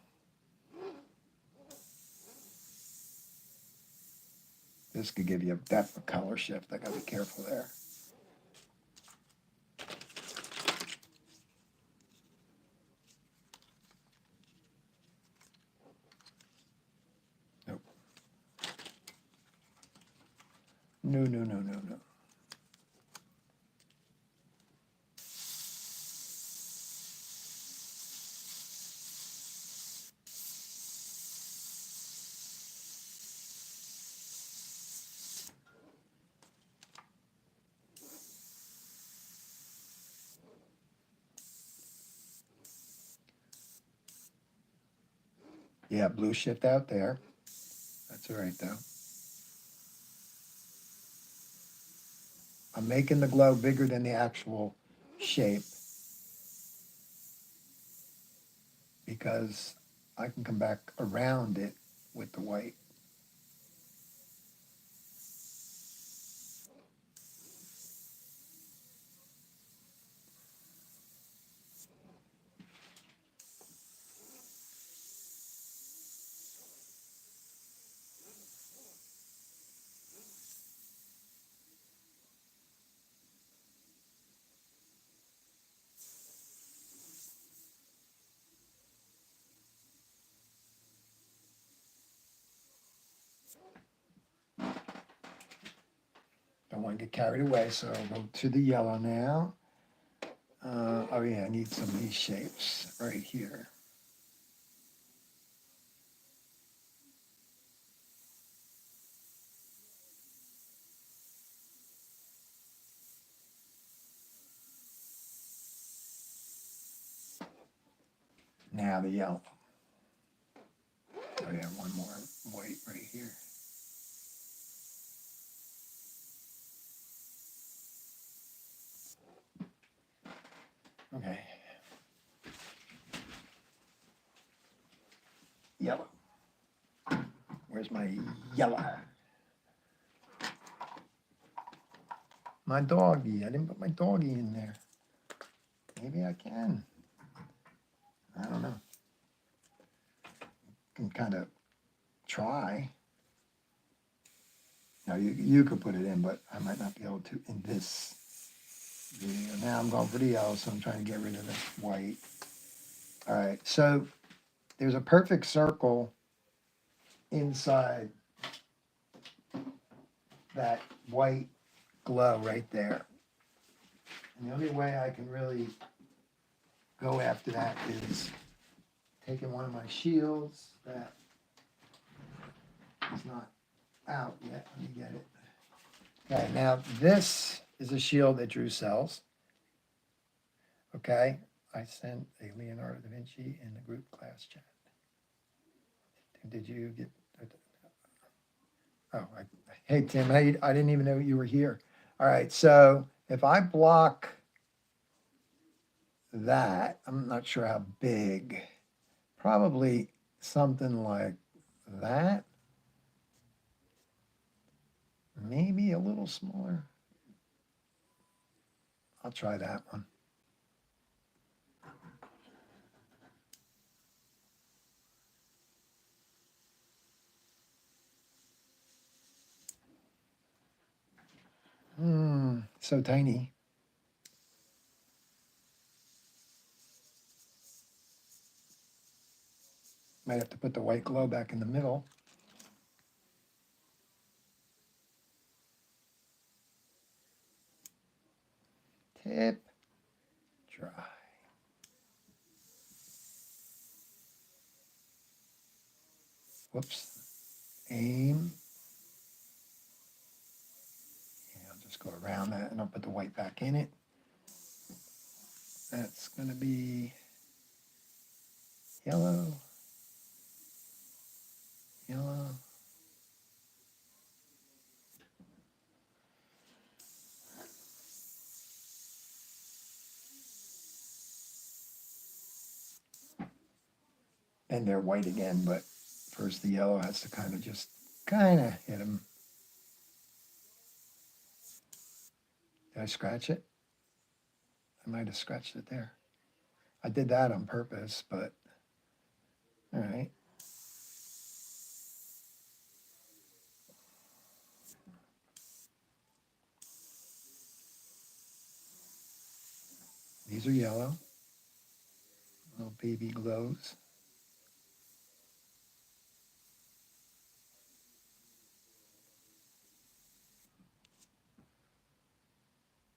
This could give you a depth of color shift. I gotta be careful there. Nope. No, no, no, no, no. Yeah, blue shift out there. That's all right though. I'm making the glow bigger than the actual shape because I can come back around it with the white. Don't want to get carried away, so I'll go to the yellow now. Oh yeah, I need some of these shapes right here. Now the yellow. Oh yeah, one more white right here. Okay. Yellow. Where's my yellow? My doggy. I didn't put my doggy in there. Maybe I can. I don't know. Can kind of try. Now you could put it in, but I might not be able to in this video. Now I'm going for the yellow, so I'm trying to get rid of the white. All right, so there's a perfect circle inside that white glow right there. And the only way I can really go after that is taking one of my shields that is not out yet. Let me get it. Okay, now this is a shield that drew cells. Okay, I sent a Leonardo da Vinci in the group class chat. Did you get? Oh, hey Tim, I didn't even know you were here. All right, so if I block that, I'm not sure how big, probably something like that, maybe a little smaller. I'll try that one. So tiny. Might have to put the white glow back in the middle. Tip, dry. Whoops. Aim. Yeah, I'll just go around that and I'll put the white back in it. That's going to be yellow, yellow. And they're white again, but first the yellow has to kind of hit them. Did I scratch it? I might have scratched it there. I did that on purpose, but all right. These are yellow, little baby glows.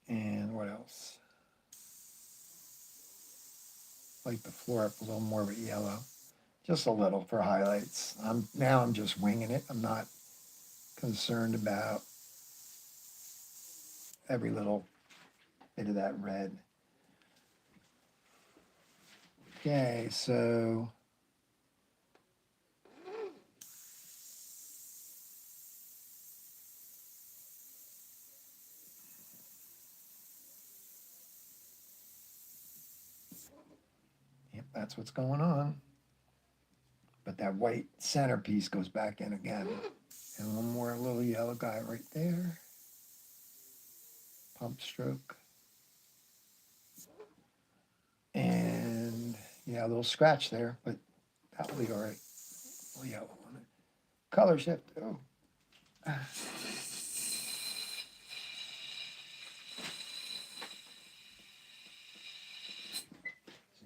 And what else? Like the floor up a little more of a yellow, just a little for highlights. I'm just winging it. I'm not concerned about every little bit of that red. Okay, so yep, that's what's going on. But that white centerpiece goes back in again. And one more little yellow guy right there. Pump stroke. And yeah, a little scratch there, but that will be all right. A little yellow on it. Color shift. Oh.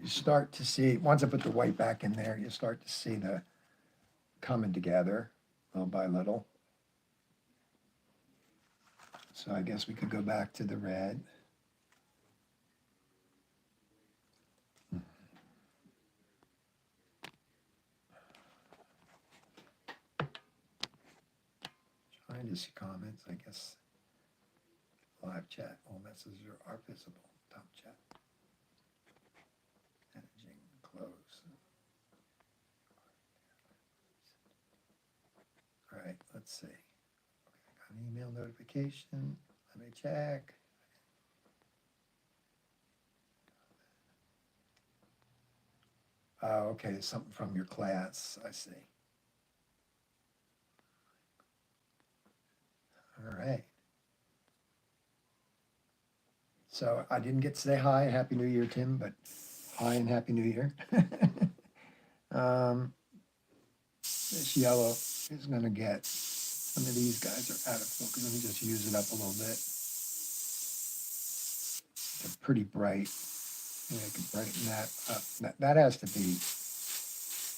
You start to see, once I put the white back in there, you start to see the coming together little by little. So I guess we could go back to the red. Trying to see comments, I guess. Live chat, all messages are visible. Top chat. Managing, close. All right, let's see. Okay, got an email notification. Let me check. Oh, okay, something from your class, I see. All right. So I didn't get to say hi, Happy New Year, Tim, but hi and Happy New Year. This yellow is gonna get, some of these guys are out of focus. Let me just use it up a little bit. They're pretty bright. Maybe I can brighten that up. That has to be,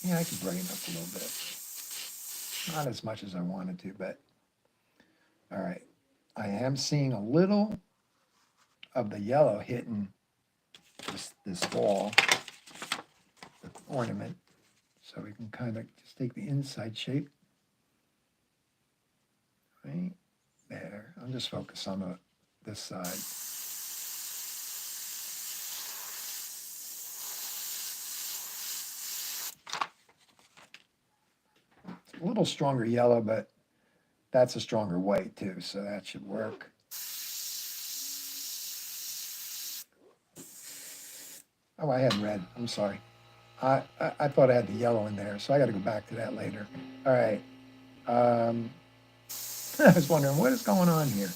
yeah, I can brighten up a little bit. Not as much as I wanted to, but all right. I am seeing a little of the yellow hitting this wall, the ornament. So we can kind of just take the inside shape. Right there. I'll just focus on this side. a little stronger yellow, but that's a stronger white too, so that should work. Oh, I had red. I'm sorry. I thought I had the yellow in there, so I got to go back to that later. All right. Um, I was wondering what is going on here.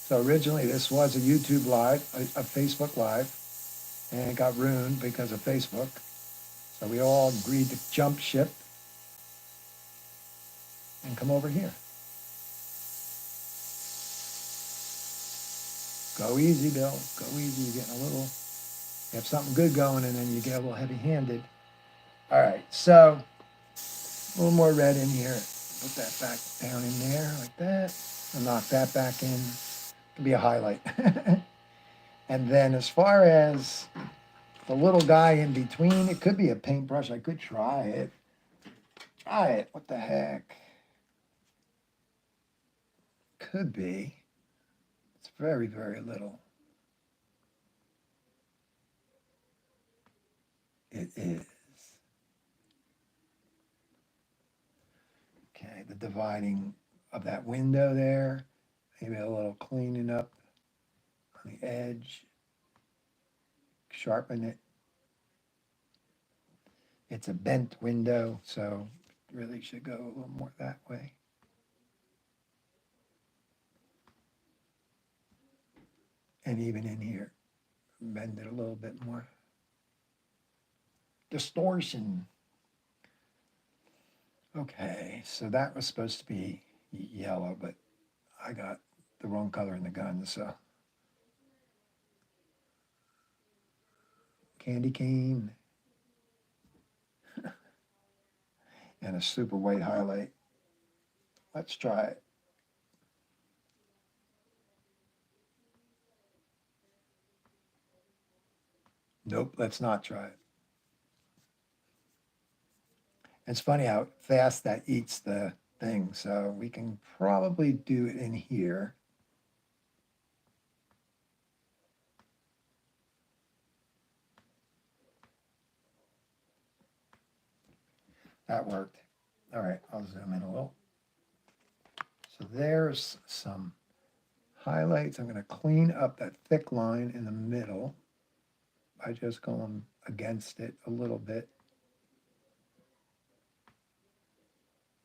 So originally this was a YouTube live, a Facebook live, and it got ruined because of Facebook. So we all agreed to jump ship and come over here. Go easy, Bill. Go easy. You're getting a little, you have something good going and then you get a little heavy handed. All right. So a little more red in here. Put that back down in there like that. I'll knock that back in. It'll be a highlight. And then as far as the little guy in between, it could be a paintbrush. I could try it. Try it. What the heck? Could be. It's very, very little. It is. Okay, the dividing of that window there. Maybe a little cleaning up on the edge. Sharpen it. It's a bent window, so really should go a little more that way. And even in here, bend it a little bit more. Distortion. Okay, so that was supposed to be yellow, but I got the wrong color in the gun, so. Candy cane. And a super white highlight. Let's try it. Nope, let's not try it. It's funny how fast that eats the thing, so we can probably do it in here. That worked. All right, I'll zoom in a little. So there's some highlights. I'm going to clean up that thick line in the middle by just going against it a little bit.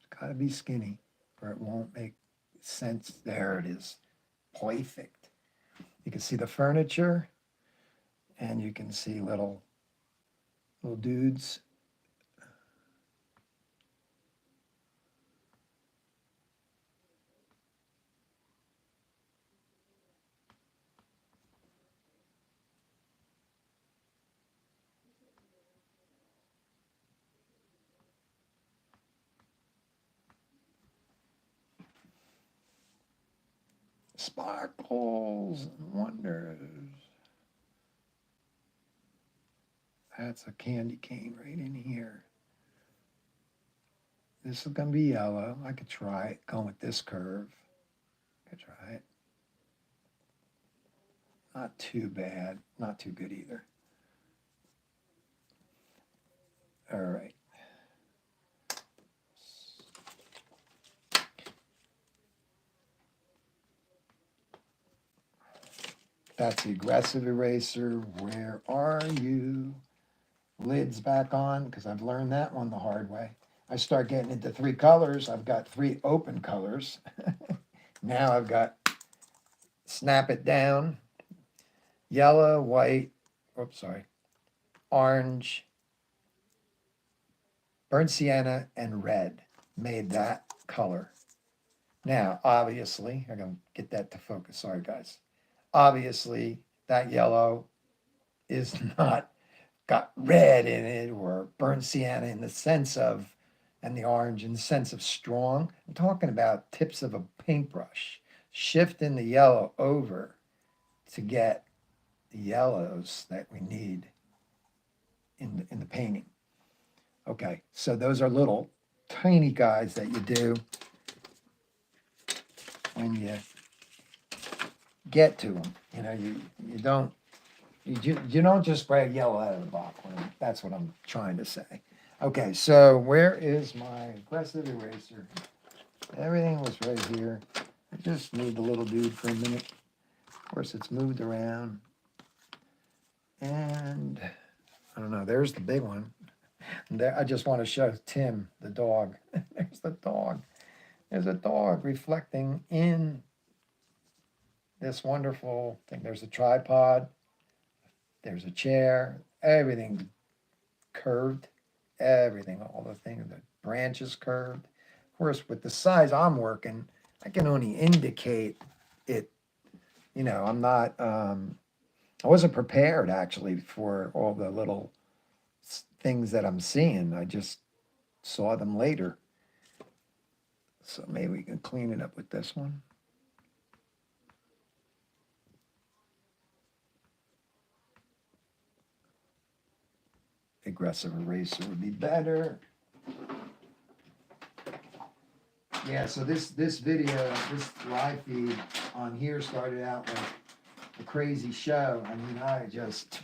It's got to be skinny or it won't make sense. There it is. Perfect. You can see the furniture and you can see little dudes. Sparkles and wonders. That's a candy cane right in here. This is going to be yellow. I could try it going with this curve. I could try it. Not too bad. Not too good either. All right. That's the aggressive eraser. Where are you? Lids back on, because I've learned that one the hard way. I start getting into three colors. I've got three open colors. Now I've got snap it down. Yellow, white, oops, sorry, orange, burnt sienna, and red made that color. Now, obviously, I'm going to get that to focus. Sorry, guys. Obviously, that yellow is not got red in it or burnt sienna in the sense of, and the orange in the sense of strong. I'm talking about tips of a paintbrush, shifting the yellow over to get the yellows that we need in the painting. Okay, so those are little tiny guys that you do when you get to them. You know, you don't you don't just spray yellow out of the box. That's what I'm trying to say. Okay, so where is my aggressive eraser? Everything was right here. I just moved the little dude for a minute. Of course, it's moved around. And I don't know, there's the big one. And there, I just want to show Tim, the dog. There's the dog. There's a dog reflecting in this wonderful thing. There's a tripod. There's a chair. Everything curved. Everything, all the things, the branches curved. Of course, with the size I'm working, I can only indicate it. You know, I'm not, I wasn't prepared actually for all the little things that I'm seeing. I just saw them later. So maybe we can clean it up with this one. Aggressive eraser would be better. Yeah, so this video, this live feed on here started out like a crazy show. I mean, I just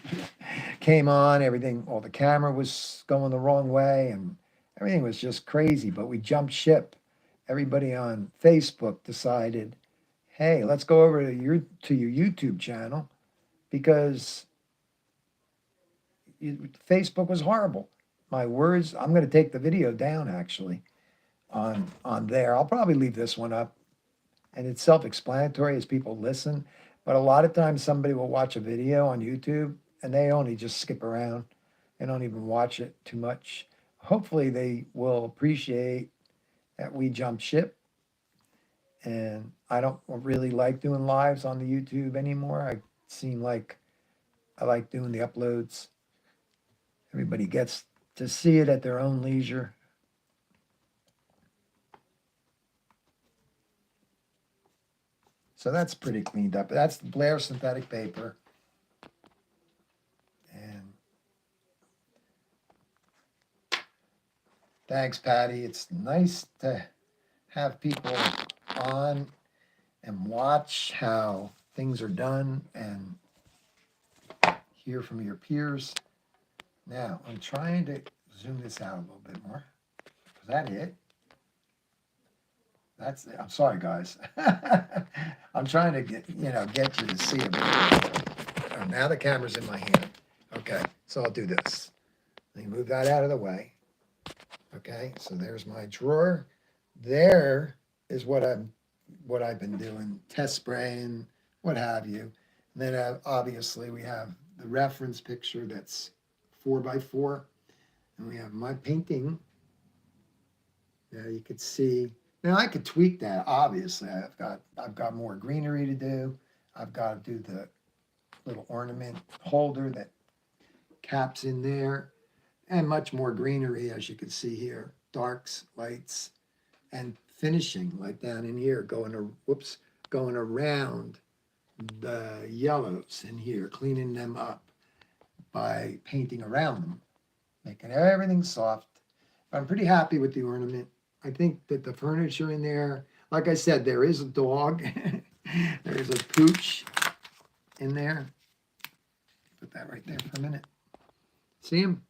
came on, everything, all the camera was going the wrong way and everything was just crazy, but we jumped ship. Everybody on Facebook decided, hey, let's go over to your YouTube channel because Facebook was horrible. My words, I'm going to take the video down actually on there. I'll probably leave this one up, and it's self-explanatory as people listen, but a lot of times somebody will watch a video on YouTube and they only just skip around. They don't even watch it too much. Hopefully they will appreciate that we jump ship. And I don't really like doing lives on the YouTube anymore. I seem like I like doing the uploads. Everybody gets to see it at their own leisure. So that's pretty cleaned up. That's the Blair synthetic paper. And thanks, Patty. It's nice to have people on and watch how things are done and hear from your peers. Now, I'm trying to zoom this out a little bit more. Was that it? That's it. I'm sorry, guys. I'm trying to get you to see it. Now the camera's in my hand. Okay, so I'll do this. Let me move that out of the way. Okay, so there's my drawer. There is what I've been doing, test spraying, what have you. And then obviously we have the reference picture that's 4x4, and we have my painting. Now you could see. Now I could tweak that. Obviously, I've got more greenery to do. I've got to do the little ornament holder that caps in there, and much more greenery as you can see here. Darks, lights, and finishing like down in here, going around the yellows in here, cleaning them up by painting around them, making everything soft. I'm pretty happy with the ornament. I think that the furniture in there, like I said, there is a dog. There is a pooch in there. Put that right there for a minute. See him?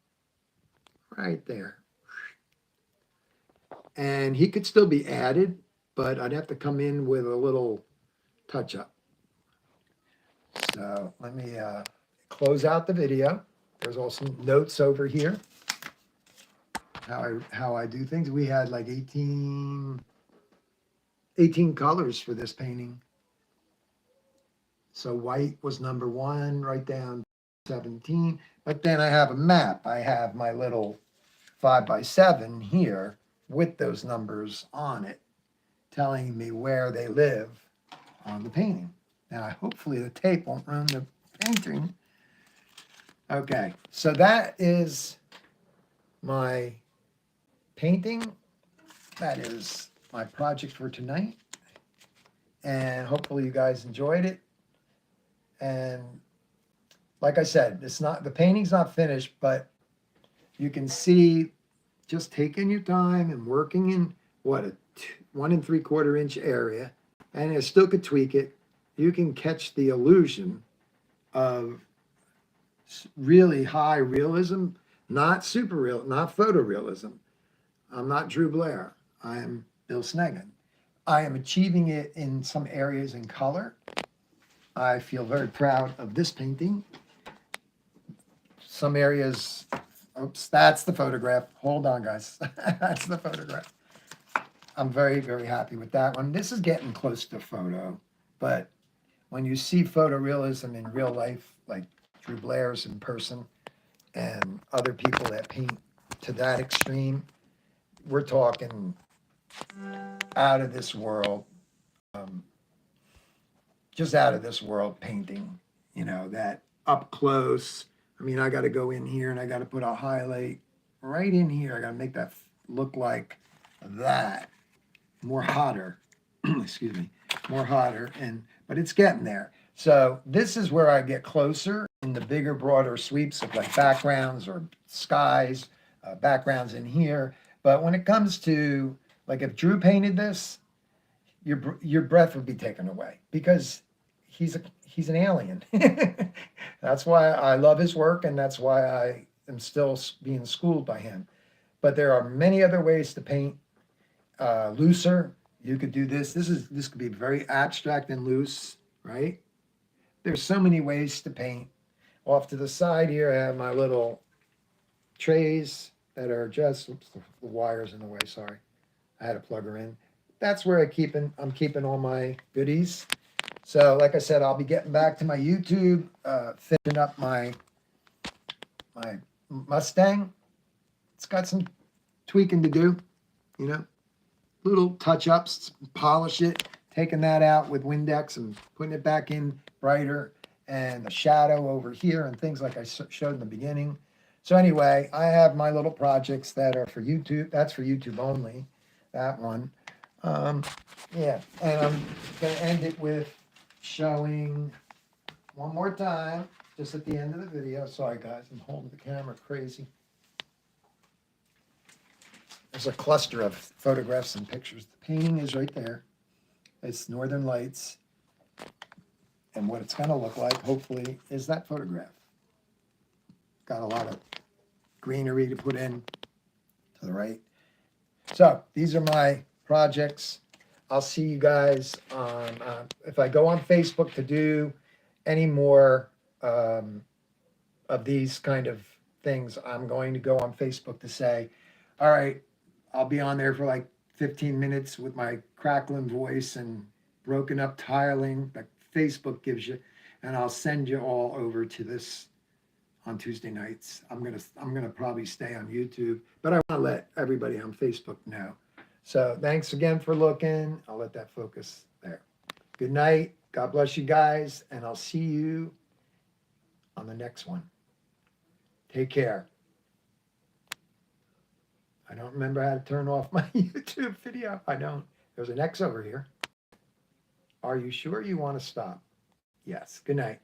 Right there. And he could still be added, but I'd have to come in with a little touch up. So let me close out the video. There's also notes over here. How I do things. We had like 18 colors for this painting. So white was number 1, right down 17. But then I have a map. I have my little 5x7 here with those numbers on it, telling me where they live on the painting. Now, hopefully the tape won't ruin the painting. Okay, so that is my painting. That is my project for tonight. and hopefully you guys enjoyed it. And like I said, the painting's not finished, but you can see just taking your time and working in what a 1 3/4 inch area, and you still could tweak it. You can catch the illusion of really high realism, not super real, not photorealism. I'm not Drew Blair. I am Bill Sneggin. I am achieving it in some areas in color. I feel very proud of this painting. Some areas, oops, that's the photograph. Hold on, guys. That's the photograph. I'm very, very happy with that one. This is getting close to photo, but when you see photorealism in real life, like Drew Blair's in person and other people that paint to that extreme, we're talking out of this world, um, just out of this world painting, that up close. I mean, I got to go in here and I got to put a highlight right in here. I got to make that look like that, more hotter, excuse me, more hotter, but it's getting there. So this is where I get closer in the bigger, broader sweeps of like backgrounds or skies, backgrounds in here. But when it comes to, like, if Drew painted this, your breath would be taken away because he's an alien. That's why I love his work, and that's why I am still being schooled by him. But there are many other ways to paint looser. You could do this. This could be very abstract and loose, right? There's so many ways to paint. Off to the side here, I have my little trays that are just, oops, the wire's in the way, sorry. I had to plug her in. That's where I'm keeping all my goodies. So like I said, I'll be getting back to my YouTube, finishing up my Mustang. It's got some tweaking to do, little touch-ups, polish it, taking that out with Windex and putting it back in brighter, and the shadow over here and things like I showed in the beginning. So anyway, I have my little projects that are for YouTube. That's for YouTube only, that one. Yeah, and I'm going to end it with showing one more time, just at the end of the video. Sorry, guys, I'm holding the camera crazy. There's a cluster of photographs and pictures. The painting is right there. It's Northern Lights. And what it's going to look like, hopefully, is that photograph. Got a lot of greenery to put in to the right. So these are my projects. I'll see you guys on, if I go on Facebook to do any more of these kind of things, I'm going to go on Facebook to say, all right, I'll be on there for like 15 minutes with my crackling voice and broken up tiling that Facebook gives you, and I'll send you all over to this on Tuesday nights. I'm gonna probably stay on YouTube, but I want to let everybody on Facebook know. So thanks again for looking. I'll let that focus there. Good night. God bless you guys, and I'll see you on the next one. Take care. I don't remember how to turn off my YouTube video. I don't. There's an X over here. Are you sure you want to stop? Yes. Good night.